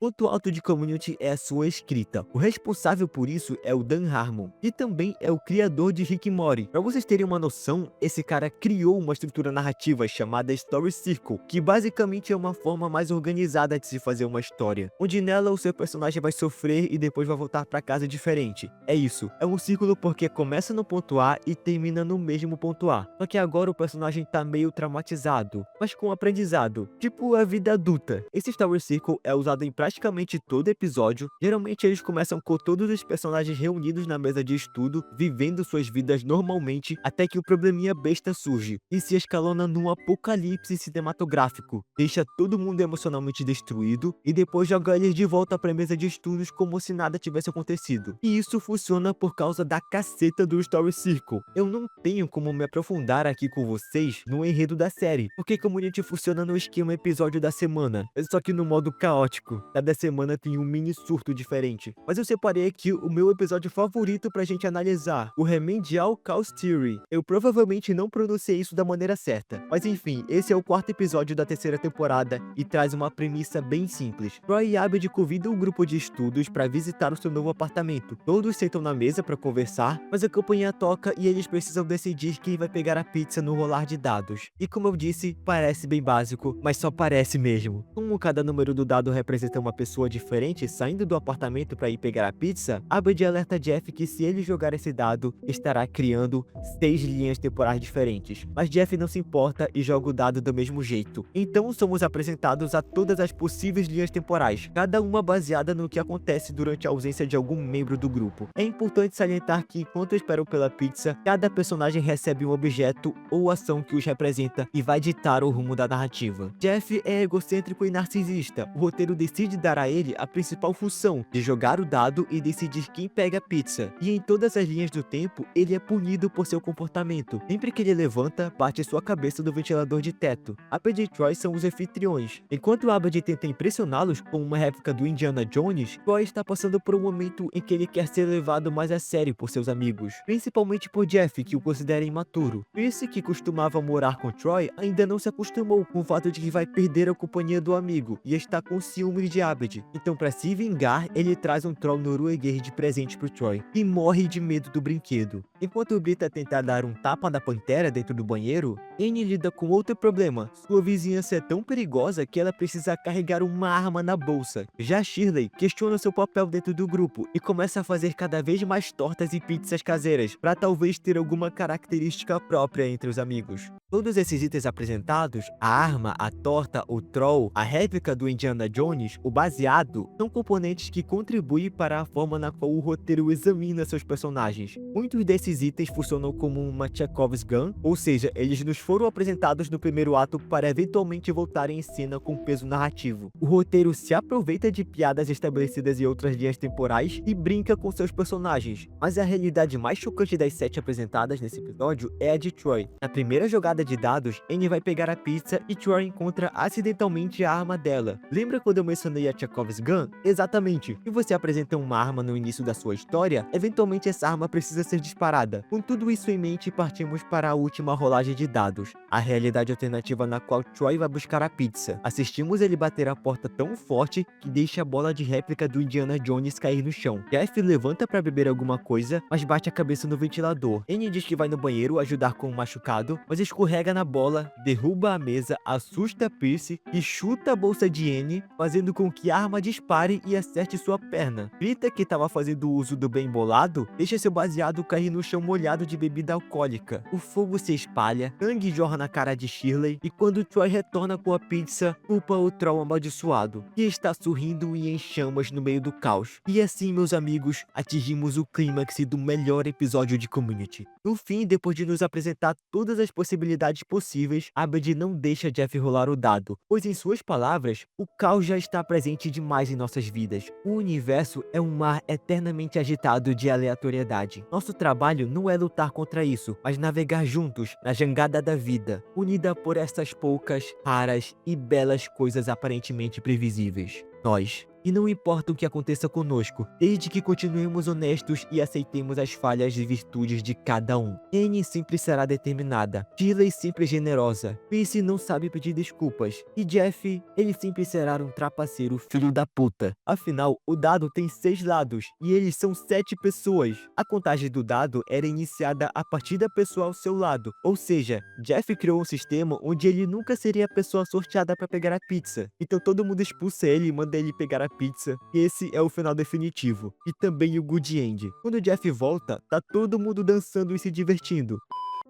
Ponto alto de Community é a sua escrita. O responsável por isso é o Dan Harmon, e também é o criador de Rick e Morty. Pra vocês terem uma noção, esse cara criou uma estrutura narrativa chamada Story Circle, que basicamente é uma forma mais organizada de se fazer uma história, onde nela o seu personagem vai sofrer e depois vai voltar pra casa diferente. É isso, é um círculo porque começa no ponto A e termina no mesmo ponto A. Só que agora o personagem tá meio traumatizado, mas com aprendizado, tipo a vida adulta. Esse Story Circle é usado em praticamente todo episódio. Geralmente eles começam com todos os personagens reunidos na mesa de estudo, vivendo suas vidas normalmente, até que o probleminha besta surge e se escalona num apocalipse cinematográfico, deixa todo mundo emocionalmente destruído e depois joga eles de volta pra mesa de estudos como se nada tivesse acontecido. E isso funciona por causa da caceta do Story Circle. Eu não tenho como me aprofundar aqui com vocês no enredo da série, porque Community funciona no esquema episódio da semana, só que no modo caótico. Cada semana tem um mini surto diferente. Mas eu separei aqui o meu episódio favorito pra gente analisar, o Remedial Chaos Theory. Eu provavelmente não pronunciei isso da maneira certa, mas enfim, esse é o quarto episódio da terceira temporada e traz uma premissa bem simples. Troy e Abed convidam um grupo de estudos pra visitar o seu novo apartamento. Todos sentam na mesa pra conversar, mas a campanha toca e eles precisam decidir quem vai pegar a pizza no rolar de dados. E como eu disse, parece bem básico, mas só parece mesmo. Como cada número do dado representa uma pessoa diferente saindo do apartamento para ir pegar a pizza, Abed alerta Jeff que se ele jogar esse dado, estará criando 6 linhas temporais diferentes. Mas Jeff não se importa e joga o dado do mesmo jeito. Então somos apresentados a todas as possíveis linhas temporais, cada uma baseada no que acontece durante a ausência de algum membro do grupo. É importante salientar que enquanto esperam pela pizza, cada personagem recebe um objeto ou ação que os representa e vai ditar o rumo da narrativa. Jeff é egocêntrico e narcisista. O roteiro decide dar a ele a principal função de jogar o dado e decidir quem pega a pizza. E em todas as linhas do tempo, ele é punido por seu comportamento. Sempre que ele levanta, bate sua cabeça no ventilador de teto. Abed e Troy são os anfitriões. Enquanto Abed tenta impressioná-los com uma réplica do Indiana Jones, Troy está passando por um momento em que ele quer ser levado mais a sério por seus amigos, principalmente por Jeff, que o considera imaturo. Pierce, que costumava morar com Troy, ainda não se acostumou com o fato de que vai perder a companhia do amigo e está com ciúmes de Abed. Então, para se vingar, ele traz um troll norueguês de presente pro Troy e morre de medo do brinquedo. Enquanto Brita tenta dar um tapa na pantera dentro do banheiro, Annie lida com outro problema. Sua vizinhança é tão perigosa que ela precisa carregar uma arma na bolsa. Já Shirley questiona seu papel dentro do grupo e começa a fazer cada vez mais tortas e pizzas caseiras, para talvez ter alguma característica própria entre os amigos. Todos esses itens apresentados, a arma, a torta, o troll, a réplica do Indiana Jones, o baseado, são componentes que contribuem para a forma na qual o roteiro examina seus personagens. Muitos desses itens funcionam como uma Chekhov's Gun, ou seja, eles nos foram apresentados no primeiro ato para eventualmente voltarem em cena com peso narrativo. O roteiro se aproveita de piadas estabelecidas em outras linhas temporais e brinca com seus personagens, mas a realidade mais chocante das 7 apresentadas nesse episódio é a de Troy. Na primeira jogada de dados, Annie vai pegar a pizza e Troy encontra acidentalmente a arma dela. Lembra quando eu mencionei a Chekhov's Gun? Exatamente. Se você apresenta uma arma no início da sua história, eventualmente essa arma precisa ser disparada. Com tudo isso em mente, partimos para a última rolagem de dados, a realidade alternativa na qual Troy vai buscar a pizza. Assistimos ele bater a porta tão forte que deixa a bola de réplica do Indiana Jones cair no chão. Jeff levanta para beber alguma coisa, mas bate a cabeça no ventilador. Annie diz que vai no banheiro ajudar com o machucado, mas escorrega na bola, derruba a mesa, assusta Pierce e chuta a bolsa de Annie, fazendo com que a arma dispare e acerte sua perna. Rita, que estava fazendo uso do bem bolado, deixa seu baseado cair no chão molhado de bebida alcoólica. O fogo se espalha, sangue jorra na cara de Shirley e quando Troy retorna com a pizza, culpa o troll amaldiçoado, que está sorrindo e em chamas no meio do caos. E assim, meus amigos, atingimos o clímax do melhor episódio de Community. No fim, depois de nos apresentar todas as possibilidades possíveis, Abed não deixa Jeff rolar o dado, pois em suas palavras, o caos já está presente demais em nossas vidas. O universo é um mar eternamente agitado de aleatoriedade. Nosso trabalho não é lutar contra isso, mas navegar juntos na jangada da vida, unida por essas poucas, raras e belas coisas aparentemente previsíveis. Nós. E não importa o que aconteça conosco, desde que continuemos honestos e aceitemos as falhas e virtudes de cada um. Annie sempre será determinada, Shirley sempre generosa, Pierce não sabe pedir desculpas, e Jeff, ele sempre será um trapaceiro filho da puta. Afinal, o dado tem 6 lados, e eles são 7 pessoas. A contagem do dado era iniciada a partir da pessoa ao seu lado, ou seja, Jeff criou um sistema onde ele nunca seria a pessoa sorteada para pegar a pizza. Então todo mundo expulsa ele e manda ele pegar a pizza, e esse é o final definitivo, e também o good end. Quando Jeff volta, tá todo mundo dançando e se divertindo.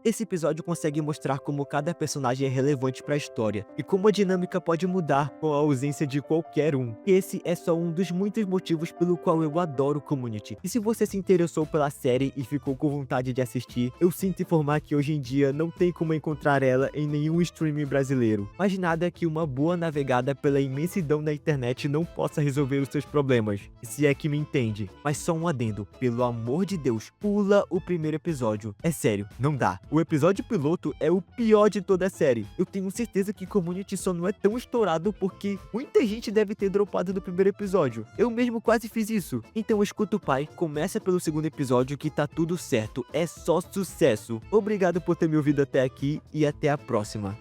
Esse episódio consegue mostrar como cada personagem é relevante para a história e como a dinâmica pode mudar com a ausência de qualquer um. Esse é só um dos muitos motivos pelo qual eu adoro Community. E se você se interessou pela série e ficou com vontade de assistir, eu sinto informar que hoje em dia não tem como encontrar ela em nenhum streaming brasileiro. Mas nada que uma boa navegada pela imensidão da internet não possa resolver os seus problemas, se é que me entende. Mas só um adendo, pelo amor de Deus, pula o primeiro episódio. É sério, não dá. O episódio piloto é o pior de toda a série. Eu tenho certeza que Community só não é tão estourado porque muita gente deve ter dropado no primeiro episódio. Eu mesmo quase fiz isso. Então escuta o pai, começa pelo segundo episódio que tá tudo certo. É só sucesso. Obrigado por ter me ouvido até aqui e até a próxima.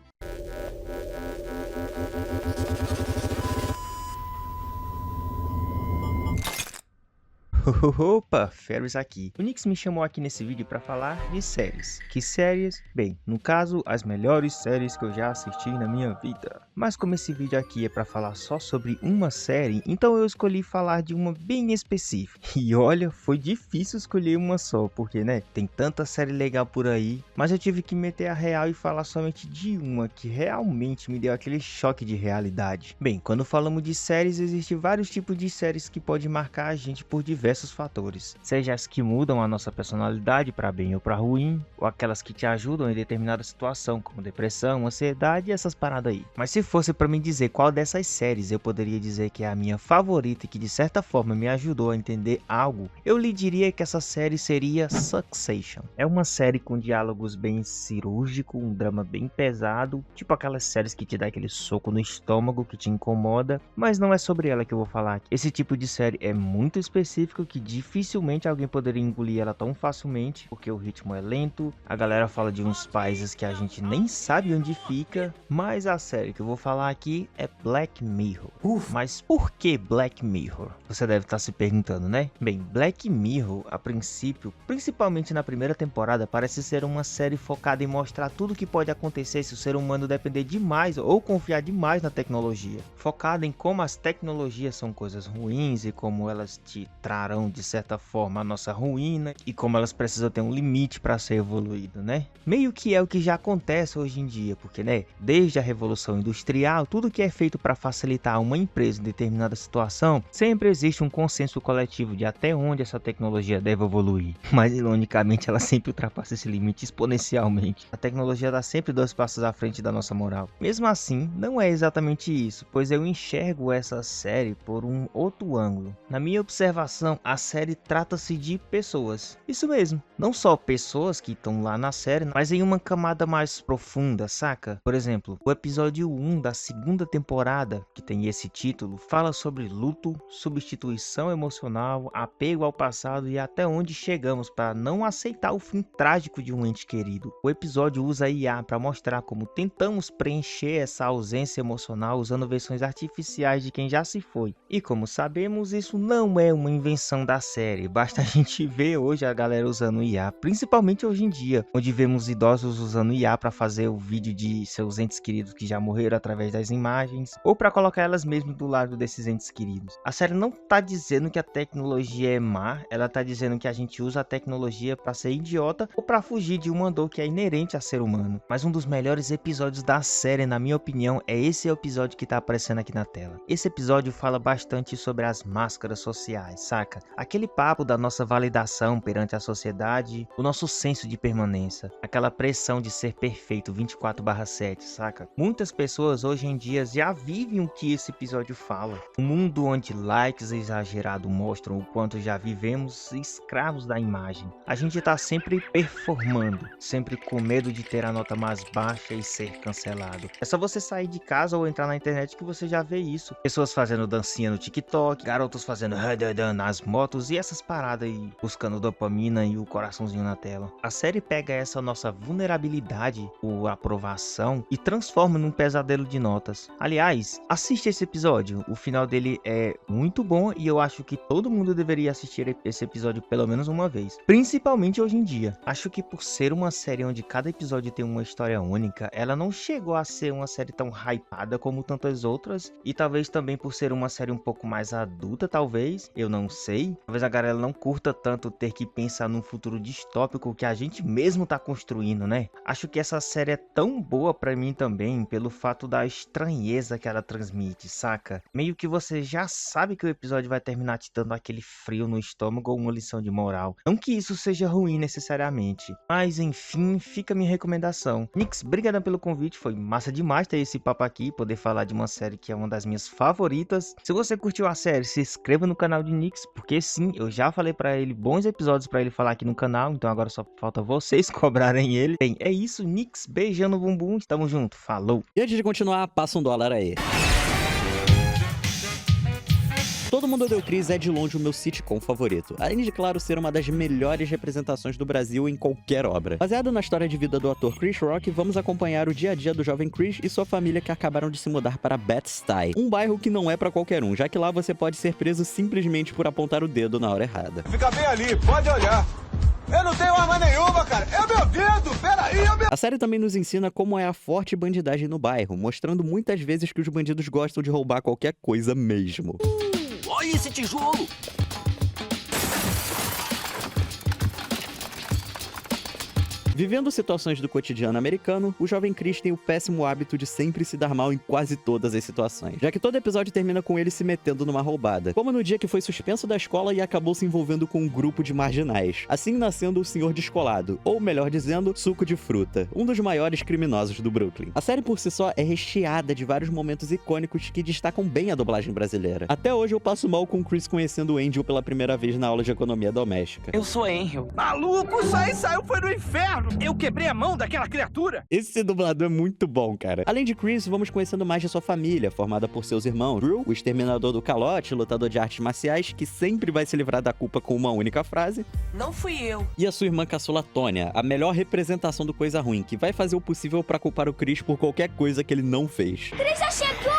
Opa, Ferris aqui. O Nix me chamou aqui nesse vídeo para falar de séries. Que séries? Bem, no caso, as melhores séries que eu já assisti na minha vida. Mas como esse vídeo aqui é para falar só sobre uma série, então eu escolhi falar de uma bem específica. E olha, foi difícil escolher uma só, porque né, tem tanta série legal por aí, mas eu tive que meter a real e falar somente de uma que realmente me deu aquele choque de realidade. Bem, quando falamos de séries, existem vários tipos de séries que podem marcar a gente por diversos fatores, seja as que mudam a nossa personalidade para bem ou para ruim, ou aquelas que te ajudam em determinada situação, como depressão, ansiedade e essas paradas aí. Mas se fosse para me dizer qual dessas séries eu poderia dizer que é a minha favorita e que de certa forma me ajudou a entender algo, eu lhe diria que essa série seria Succession. É uma série com diálogos bem cirúrgicos, um drama bem pesado, tipo aquelas séries que te dá aquele soco no estômago que te incomoda, mas não é sobre ela que eu vou falar aqui. Esse tipo de série é muito específico que dificilmente alguém poderia engolir ela tão facilmente, porque o ritmo é lento, a galera fala de uns países que a gente nem sabe onde fica, mas a série que eu vou falar aqui é Black Mirror. Mas por que Black Mirror? Você deve estar se perguntando, né? Bem, Black Mirror, a princípio, principalmente na primeira temporada, parece ser uma série focada em mostrar tudo o que pode acontecer se o ser humano depender demais ou confiar demais na tecnologia. Focada em como as tecnologias são coisas ruins e como elas te trarão de certa forma a nossa ruína e como elas precisam ter um limite para ser evoluído, né? Meio que é o que já acontece hoje em dia, porque né, desde a Revolução Industrial, tudo que é feito para facilitar uma empresa em determinada situação, sempre existe um consenso coletivo de até onde essa tecnologia deve evoluir. Mas ironicamente ela sempre ultrapassa esse limite exponencialmente. A tecnologia dá sempre 2 passos à frente da nossa moral. Mesmo assim, não é exatamente isso, pois eu enxergo essa série por um outro ângulo. Na minha observação, a série trata-se de pessoas. Isso mesmo, não só pessoas que estão lá na série, mas em uma camada mais profunda, saca? Por exemplo, o episódio 1 da segunda temporada, que tem esse título, fala sobre luto, substituição emocional, apego ao passado e até onde chegamos para não aceitar o fim trágico de um ente querido. O episódio usa a IA para mostrar como tentamos preencher essa ausência emocional usando versões artificiais de quem já se foi. E como sabemos, isso não é uma invenção da série, basta a gente ver hoje a galera usando IA, principalmente hoje em dia, onde vemos idosos usando IA para fazer o vídeo de seus entes queridos que já morreram através das imagens, ou para colocar elas mesmo do lado desses entes queridos. A série não tá dizendo que a tecnologia é má, ela tá dizendo que a gente usa a tecnologia para ser idiota ou para fugir de uma dor que é inerente a ser humano. Mas um dos melhores episódios da série, na minha opinião, é esse episódio que tá aparecendo aqui na tela. Esse episódio fala bastante sobre as máscaras sociais, saca? Aquele papo da nossa validação perante a sociedade, o nosso senso de permanência, aquela pressão de ser perfeito 24/7, saca? Muitas pessoas hoje em dia já vivem o que esse episódio fala. Um mundo onde likes exagerados mostram o quanto já vivemos escravos da imagem. A gente tá sempre performando, sempre com medo de ter a nota mais baixa e ser cancelado. É só você sair de casa ou entrar na internet que você já vê isso. Pessoas fazendo dancinha no TikTok, garotos fazendo nas motos e essas paradas aí, buscando dopamina e o coraçãozinho na tela. A série pega essa nossa vulnerabilidade por aprovação e transforma num pesadelo de notas. Aliás, assiste esse episódio, o final dele é muito bom e eu acho que todo mundo deveria assistir esse episódio pelo menos uma vez, principalmente hoje em dia. Acho que por ser uma série onde cada episódio tem uma história única, ela não chegou a ser uma série tão hypada como tantas outras, e talvez também por ser uma série um pouco mais adulta, talvez, eu não sei, talvez a galera não curta tanto ter que pensar num futuro distópico que a gente mesmo tá construindo, né? Acho que essa série é tão boa pra mim também pelo fato da estranheza que ela transmite, saca? Meio que você já sabe que o episódio vai terminar te dando aquele frio no estômago ou uma lição de moral. Não que isso seja ruim necessariamente, mas enfim, fica a minha recomendação. Nix, obrigado pelo convite, foi massa demais ter esse papo aqui, poder falar de uma série que é uma das minhas favoritas. Se você curtiu a série, se inscreva no canal de Nix, porque sim, eu já falei pra ele bons episódios pra ele falar aqui no canal, então agora só falta vocês cobrarem ele. Bem, é isso, Nix, beijando o bumbum, tamo junto, falou!
E antes de continuar, passa $1 aí. Todo Mundo Odeia o Chris é de longe o meu sitcom favorito, além de, claro, ser uma das melhores representações do Brasil em qualquer obra. Baseado na história de vida do ator Chris Rock, vamos acompanhar o dia a dia do jovem Chris e sua família que acabaram de se mudar para Bed-Stuy, um bairro que não é pra qualquer um, já que lá você pode ser preso simplesmente por apontar o dedo na hora errada.
Fica bem ali, pode olhar. Eu não tenho arma nenhuma, cara. É meu dedo, peraí, é meu...
A série também nos ensina como é a forte bandidagem no bairro, mostrando muitas vezes que os bandidos gostam de roubar qualquer coisa mesmo.
Olha esse tijolo.
Vivendo situações do cotidiano americano, o jovem Chris tem o péssimo hábito de sempre se dar mal em quase todas as situações, já que todo episódio termina com ele se metendo numa roubada, como no dia que foi suspenso da escola e acabou se envolvendo com um grupo de marginais, assim nascendo o Senhor Descolado, ou melhor dizendo, Suco de Fruta, um dos maiores criminosos do Brooklyn. A série por si só é recheada de vários momentos icônicos que destacam bem a dublagem brasileira. Até hoje eu passo mal com o Chris conhecendo o Angel pela primeira vez na aula de economia doméstica.
Eu sou Angel. Maluco, isso aí saiu foi do inferno. Eu quebrei a mão daquela criatura.
Esse dublador é muito bom, cara. Além de Chris, vamos conhecendo mais de sua família, formada por seus irmãos Drew, o exterminador do calote, lutador de artes marciais, que sempre vai se livrar da culpa com uma única frase.
Não fui eu.
E a sua irmã caçula Tônia, a melhor representação do coisa ruim, que vai fazer o possível pra culpar o Chris por qualquer coisa que ele não fez.
Chris já chegou!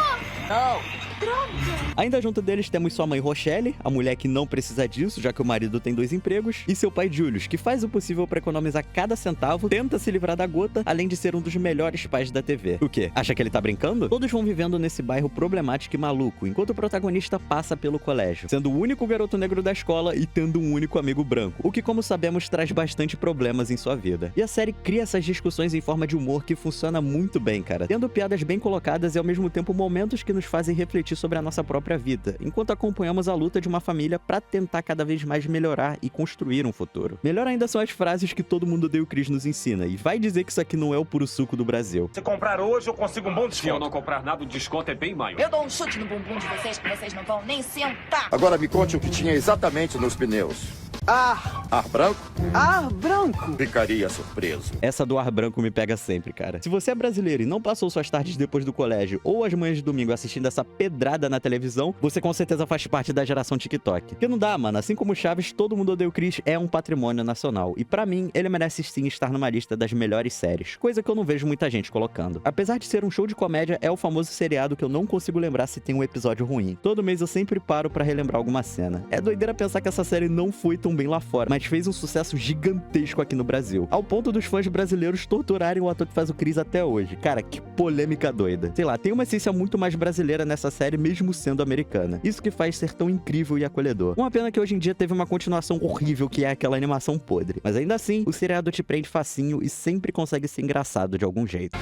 Não.
Droga!
Ainda junto deles temos sua mãe Rochelle, a mulher que não precisa disso, já que o marido tem 2 empregos, e seu pai Julius, que faz o possível pra economizar cada centavo, tenta se livrar da gota, além de ser um dos melhores pais da TV. O quê? Acha que ele tá brincando? Todos vão vivendo nesse bairro problemático e maluco, enquanto o protagonista passa pelo colégio, sendo o único garoto negro da escola e tendo um único amigo branco, o que, como sabemos, traz bastante problemas em sua vida. E a série cria essas discussões em forma de humor que funciona muito bem, cara, tendo piadas bem colocadas e ao mesmo tempo momentos que nos fazem refletir sobre a nossa própria vida, enquanto acompanhamos a luta de uma família pra tentar cada vez mais melhorar e construir um futuro. Melhor ainda são as frases que Todo Mundo Odeia o Chris nos ensina, e vai dizer que isso aqui não é o puro suco do Brasil.
Se comprar hoje, eu consigo um bom desconto.
Se eu não comprar nada, o desconto é bem maior.
Eu dou um chute no bumbum de vocês que vocês não vão nem sentar.
Agora me conte o que tinha exatamente nos pneus. Ar branco?
Ar branco?
Ficaria surpreso.
Essa do ar branco me pega sempre, cara. Se você é brasileiro e não passou suas tardes depois do colégio ou as manhãs de domingo assistindo essa pedrada na televisão, você com certeza faz parte da geração TikTok. Porque não dá, mano. Assim como Chaves, Todo Mundo Odeia o Chris é um patrimônio nacional. E pra mim, ele merece sim estar numa lista das melhores séries. Coisa que eu não vejo muita gente colocando. Apesar de ser um show de comédia, é o famoso seriado que eu não consigo lembrar se tem um episódio ruim. Todo mês eu sempre paro pra relembrar alguma cena. É doideira pensar que essa série não foi tão bem lá fora, mas fez um sucesso gigantesco aqui no Brasil, ao ponto dos fãs brasileiros torturarem o ator que faz o Chris até hoje. Cara, que polêmica doida. Sei lá, tem uma essência muito mais brasileira nessa série, mesmo sendo americana. Isso que faz ser tão incrível e acolhedor. Uma pena que hoje em dia teve uma continuação horrível, que é aquela animação podre. Mas ainda assim, o seriado te prende facinho e sempre consegue ser engraçado de algum jeito.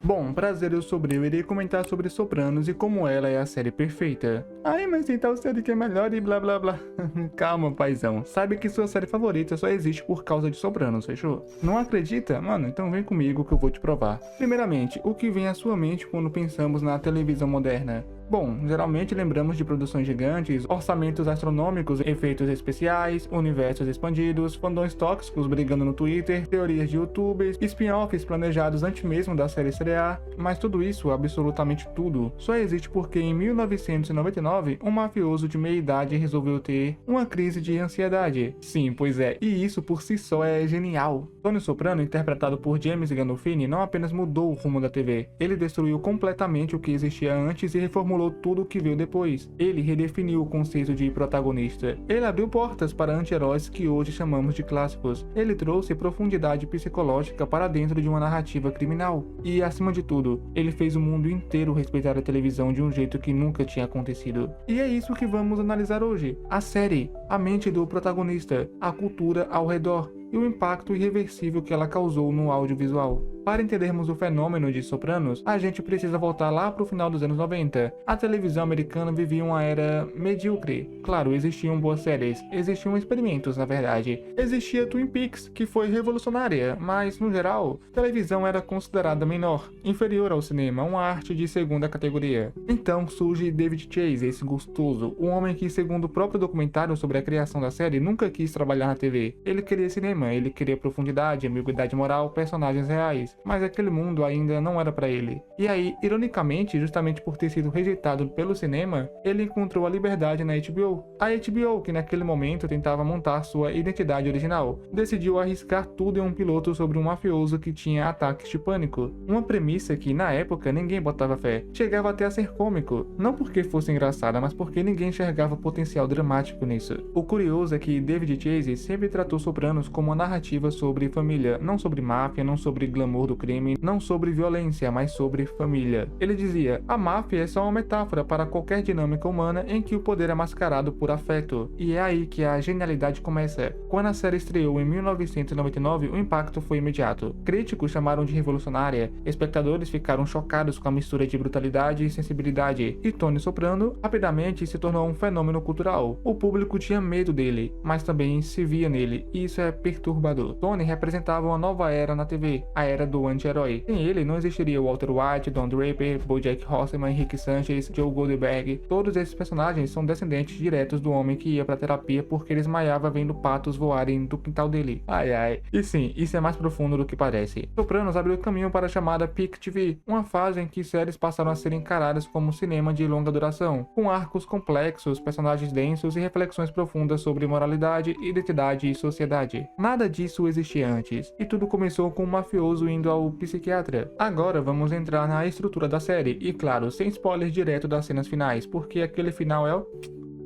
Bom, prazer, eu sou Breu e irei comentar sobre Sopranos e como ela é a série perfeita. Ai, mas tem tal série que é melhor e blá blá blá. Calma, paizão. Saiba que sua série favorita só existe por causa de Sopranos, fechou? Não acredita? Mano, então vem comigo que eu vou te provar. Primeiramente, o que vem à sua mente quando pensamos na televisão moderna? Bom, geralmente lembramos de produções gigantes, orçamentos astronômicos, efeitos especiais, universos expandidos, fandões tóxicos brigando no Twitter, teorias de youtubers, spin-offs planejados antes mesmo da série estrear, mas tudo isso, absolutamente tudo, só existe porque em 1999, um mafioso de meia idade resolveu ter uma crise de ansiedade. Sim, pois é, e isso por si só é genial. Tony Soprano, interpretado por James Gandolfini, não apenas mudou o rumo da TV, ele destruiu completamente o que existia antes e reformulou tudo o que veio depois. Ele redefiniu o conceito de protagonista. Ele abriu portas para anti-heróis que hoje chamamos de clássicos. Ele trouxe profundidade psicológica para dentro de uma narrativa criminal. E, acima de tudo, ele fez o mundo inteiro respeitar a televisão de um jeito que nunca tinha acontecido. E é isso que vamos analisar hoje. A série, a mente do protagonista, a cultura ao redor e o impacto irreversível que ela causou no audiovisual. Para entendermos o fenômeno de Sopranos, a gente precisa voltar lá para o final dos anos 90. A televisão americana vivia uma era medíocre. Claro, existiam boas séries, existiam experimentos, na verdade. Existia Twin Peaks, que foi revolucionária, mas, no geral, a televisão era considerada menor, inferior ao cinema, uma arte de segunda categoria. Então surge David Chase, esse gostoso, um homem que, segundo o próprio documentário sobre a criação da série, nunca quis trabalhar na TV. Ele queria cinema. cinema, ele queria profundidade, ambiguidade moral, personagens reais, mas aquele mundo ainda não era pra ele. E aí, ironicamente, justamente por ter sido rejeitado pelo cinema, ele encontrou a liberdade na HBO. A HBO, que naquele momento tentava montar sua identidade original, decidiu arriscar tudo em um piloto sobre um mafioso que tinha ataques de pânico. Uma premissa que, na época, ninguém botava fé. Chegava até a ser cômico, não porque fosse engraçada, mas porque ninguém enxergava potencial dramático nisso. O curioso é que David Chase sempre tratou Sopranos como uma narrativa sobre família, não sobre máfia, não sobre glamour do crime, não sobre violência, mas sobre família. Ele dizia: a máfia é só uma metáfora para qualquer dinâmica humana em que o poder é mascarado por afeto. E é aí que a genialidade começa. Quando a série estreou em 1999, o impacto foi imediato. Críticos chamaram de revolucionária, espectadores ficaram chocados com a mistura de brutalidade e sensibilidade, e Tony Soprano rapidamente se tornou um fenômeno cultural. O público tinha medo dele, mas também se via nele, e isso é perturbador. Tony representava uma nova era na TV, a era do anti-herói. Sem ele não existiria Walter White, Don Draper, BoJack Horseman, Rick Sanchez, Joe Goldberg. Todos esses personagens são descendentes diretos do homem que ia pra terapia porque ele esmaiava vendo patos voarem do quintal dele. Ai ai. E sim, isso é mais profundo do que parece. Sopranos abriu caminho para a chamada Peak TV, uma fase em que séries passaram a ser encaradas como cinema de longa duração, com arcos complexos, personagens densos e reflexões profundas sobre moralidade, identidade e sociedade. Nada disso existia antes, e tudo começou com um mafioso indo ao psiquiatra. Agora vamos entrar na estrutura da série, e claro, sem spoilers direto das cenas finais, porque aquele final é o...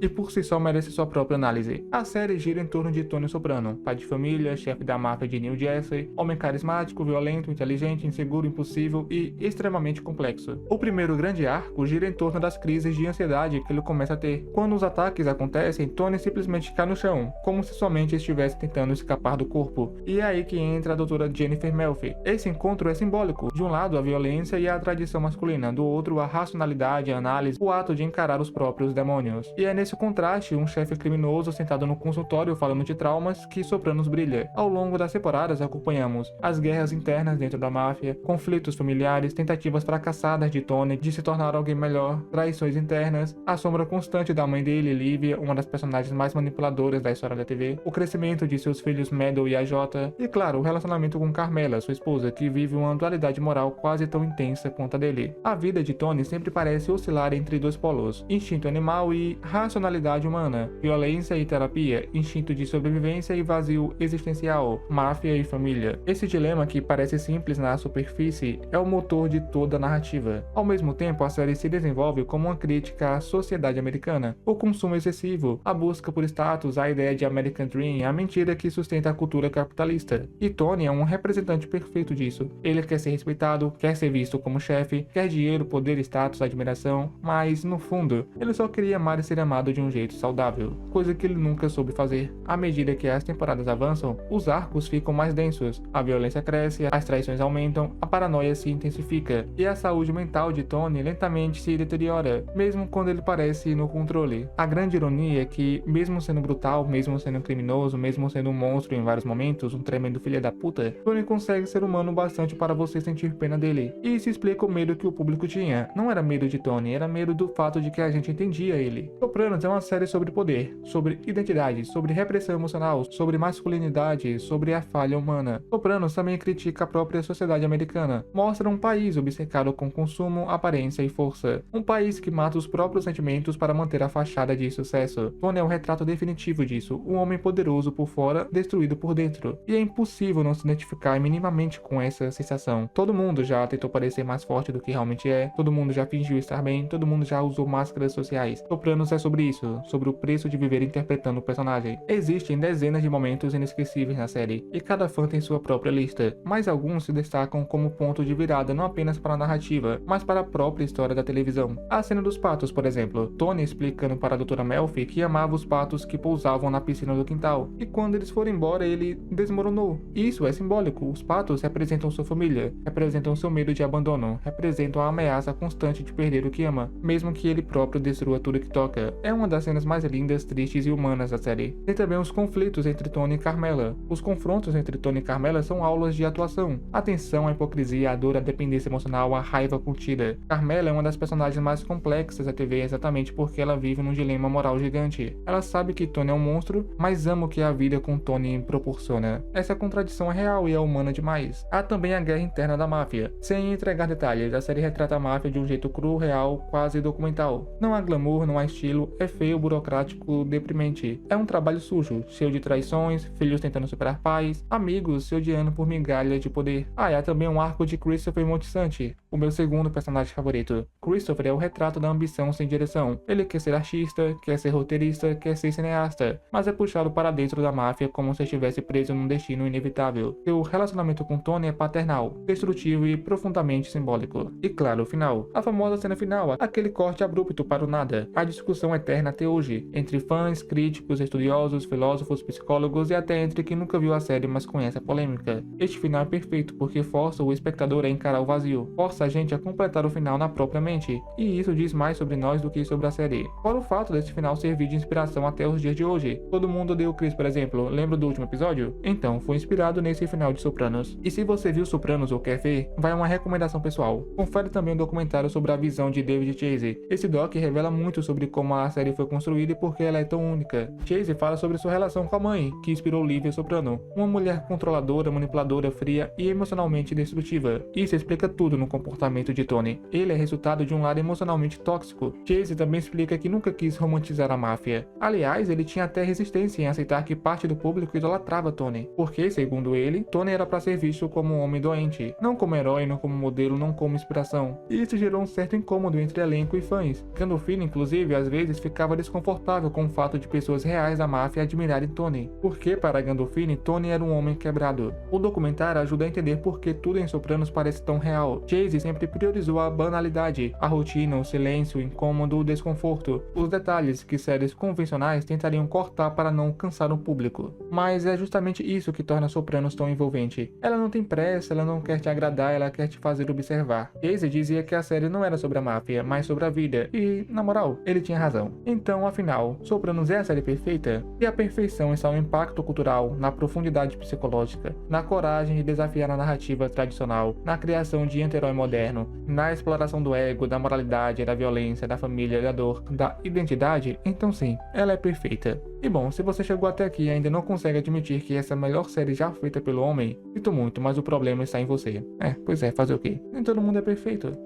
e por si só merece sua própria análise. A série gira em torno de Tony Soprano, pai de família, chefe da máfia de New Jersey, homem carismático, violento, inteligente, inseguro, impossível e extremamente complexo. O primeiro grande arco gira em torno das crises de ansiedade que ele começa a ter. Quando os ataques acontecem, Tony simplesmente cai no chão, como se sua mente estivesse tentando escapar do corpo. E é aí que entra a doutora Jennifer Melfi. Esse encontro é simbólico. De um lado, a violência e a tradição masculina, do outro, a racionalidade, a análise, o ato de encarar os próprios demônios. E é nesse contraste, um chefe criminoso sentado no consultório falando de traumas, que Sopranos brilha. Ao longo das temporadas acompanhamos as guerras internas dentro da máfia, conflitos familiares, tentativas fracassadas de Tony de se tornar alguém melhor, traições internas, a sombra constante da mãe dele, Lívia, uma das personagens mais manipuladoras da história da TV, o crescimento de seus filhos Meadow e AJ, e claro, o relacionamento com Carmela, sua esposa, que vive uma dualidade moral quase tão intensa quanto a dele. A vida de Tony sempre parece oscilar entre dois polos, instinto animal e racionalidade humana, violência e terapia, instinto de sobrevivência e vazio existencial, máfia e família. Esse dilema, que parece simples na superfície, é o motor de toda a narrativa. Ao mesmo tempo, a série se desenvolve como uma crítica à sociedade americana, o consumo excessivo, a busca por status, a ideia de American Dream, a mentira que sustenta a cultura capitalista. E Tony é um representante perfeito disso. Ele quer ser respeitado, quer ser visto como chefe, quer dinheiro, poder, status, admiração, mas, no fundo, ele só queria amar e ser amado de um jeito saudável, coisa que ele nunca soube fazer. À medida que as temporadas avançam, os arcos ficam mais densos, a violência cresce, as traições aumentam, a paranoia se intensifica, e a saúde mental de Tony lentamente se deteriora, mesmo quando ele parece no controle. A grande ironia é que, mesmo sendo brutal, mesmo sendo criminoso, mesmo sendo um monstro em vários momentos, um tremendo filho da puta, Tony consegue ser humano bastante para você sentir pena dele. E isso explica o medo que o público tinha. Não era medo de Tony, era medo do fato de que a gente entendia ele. Sopranos é uma série sobre poder, sobre identidade, sobre repressão emocional, sobre masculinidade, sobre a falha humana. Sopranos também critica a própria sociedade americana. Mostra um país obcecado com consumo, aparência e força. Um país que mata os próprios sentimentos para manter a fachada de sucesso. Tony é o retrato definitivo disso, um homem poderoso por fora, destruído por dentro. E é impossível não se identificar minimamente com essa sensação. Todo mundo já tentou parecer mais forte do que realmente é, todo mundo já fingiu estar bem, todo mundo já usou máscaras sociais. Sopranos é sobre isso, sobre o preço de viver interpretando o personagem. Existem dezenas de momentos inesquecíveis na série, e cada fã tem sua própria lista, mas alguns se destacam como ponto de virada não apenas para a narrativa, mas para a própria história da televisão. A cena dos patos, por exemplo, Tony explicando para a doutora Melfi que amava os patos que pousavam na piscina do quintal, e quando eles foram embora ele desmoronou. Isso é simbólico, os patos representam sua família, representam seu medo de abandono, representam a ameaça constante de perder o que ama, mesmo que ele próprio destrua tudo que toca. É uma das cenas mais lindas, tristes e humanas da série. Tem também os conflitos entre Tony e Carmela. Os confrontos entre Tony e Carmela são aulas de atuação. A tensão, a hipocrisia, a dor, a dependência emocional, a raiva contida. Carmela é uma das personagens mais complexas da TV exatamente porque ela vive num dilema moral gigante. Ela sabe que Tony é um monstro, mas ama o que a vida com Tony proporciona. Essa contradição é real e é humana demais. Há também a guerra interna da máfia. Sem entregar detalhes, a série retrata a máfia de um jeito cru, real, quase documental. Não há glamour, não há estilo, é feio, burocrático, deprimente. É um trabalho sujo, cheio de traições, filhos tentando superar pais, amigos se odiando por migalha de poder. E há também um arco de Christopher Moltisanti, o meu segundo personagem favorito. Christopher é o retrato da ambição sem direção. Ele quer ser artista, quer ser roteirista, quer ser cineasta, mas é puxado para dentro da máfia como se estivesse preso num destino inevitável. Seu relacionamento com Tony é paternal, destrutivo e profundamente simbólico. E claro, o final. A famosa cena final, aquele corte abrupto para o nada. A discussão eterna até hoje, entre fãs, críticos, estudiosos, filósofos, psicólogos e até entre quem nunca viu a série mas conhece a polêmica. Este final é perfeito porque força o espectador a encarar o vazio, força a gente a completar o final na própria mente, e isso diz mais sobre nós do que sobre a série. Fora o fato desse final servir de inspiração até os dias de hoje. Todo mundo odeia o Chris, por exemplo, lembra do último episódio? Então, foi inspirado nesse final de Sopranos. E se você viu Sopranos ou quer ver, vai uma recomendação pessoal. Confere também um documentário sobre a visão de David Chase. Esse doc revela muito sobre como a série foi construída e por que ela é tão única. Chase fala sobre sua relação com a mãe, que inspirou Lívia Soprano, uma mulher controladora, manipuladora, fria e emocionalmente destrutiva. Isso explica tudo no comportamento de Tony. Ele é resultado de um lar emocionalmente tóxico. Chase também explica que nunca quis romantizar a máfia. Aliás, ele tinha até resistência em aceitar que parte do público idolatrava Tony, porque, segundo ele, Tony era para ser visto como um homem doente, não como herói, não como modelo, não como inspiração. E isso gerou um certo incômodo entre elenco e fãs. Gandolfini, inclusive, às vezes ficava desconfortável com o fato de pessoas reais da máfia admirarem Tony, porque para Gandolfini, Tony era um homem quebrado. O documentário ajuda a entender por que tudo em Sopranos parece tão real. Chase sempre priorizou a banalidade, a rotina, o silêncio, o incômodo, o desconforto, os detalhes que séries convencionais tentariam cortar para não cansar o público. Mas é justamente isso que torna Sopranos tão envolvente. Ela não tem pressa, ela não quer te agradar, ela quer te fazer observar. Chase dizia que a série não era sobre a máfia, mas sobre a vida, e, na moral, ele tinha razão. Então, afinal, Sopranos é a série perfeita? E a perfeição está no impacto cultural, na profundidade psicológica, na coragem de desafiar a narrativa tradicional, na criação de anti-herói moderno, na exploração do ego, da moralidade, da violência, da família, da dor, da identidade? Então sim, ela é perfeita. E bom, se você chegou até aqui e ainda não consegue admitir que essa é a melhor série já feita pelo homem, sinto muito, mas o problema está em você. Pois é, fazer o quê? Nem todo mundo é perfeito.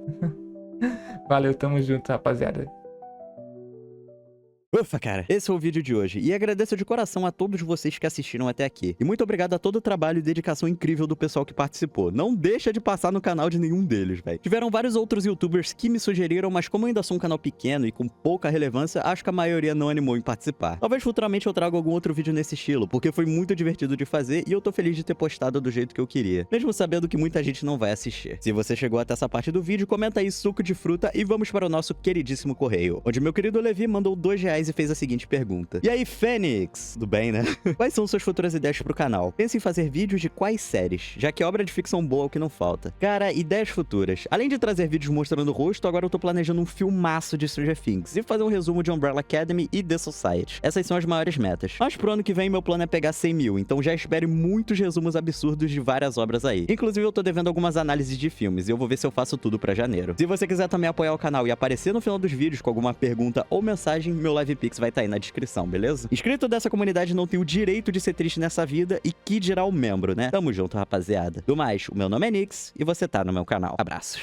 Valeu, tamo junto, rapaziada.
Ufa, cara, esse foi o vídeo de hoje, e agradeço de coração a todos vocês que assistiram até aqui. E muito obrigado a todo o trabalho e dedicação incrível do pessoal que participou. Não deixa de passar no canal de nenhum deles, velho. Tiveram vários outros youtubers que me sugeriram, mas como eu ainda sou um canal pequeno e com pouca relevância, acho que a maioria não animou em participar. Talvez futuramente eu traga algum outro vídeo nesse estilo, porque foi muito divertido de fazer e eu tô feliz de ter postado do jeito que eu queria, mesmo sabendo que muita gente não vai assistir. Se você chegou até essa parte do vídeo, comenta aí suco de fruta e vamos para o nosso queridíssimo correio, onde meu querido Levi mandou R$2 e fez a seguinte pergunta. E aí, Fênix? Tudo bem, né? Quais são suas futuras ideias pro canal? Pensa em fazer vídeos de quais séries? Já que obra de ficção boa é o que não falta. Cara, ideias futuras. Além de trazer vídeos mostrando o rosto, agora eu tô planejando um filmaço de Stranger Things e fazer um resumo de Umbrella Academy e The Society. Essas são as maiores metas. Mas pro ano que vem, meu plano é pegar 100 mil, então já espere muitos resumos absurdos de várias obras aí. Inclusive, eu tô devendo algumas análises de filmes e eu vou ver se eu faço tudo pra janeiro. Se você quiser também apoiar o canal e aparecer no final dos vídeos com alguma pergunta ou mensagem, meu LivePix vai estar aí na descrição, beleza? Inscrito dessa comunidade não tem o direito de ser triste nessa vida e que dirá o membro, né? Tamo junto, rapaziada. Do mais, o meu nome é Nix e você tá no meu canal. Abraços.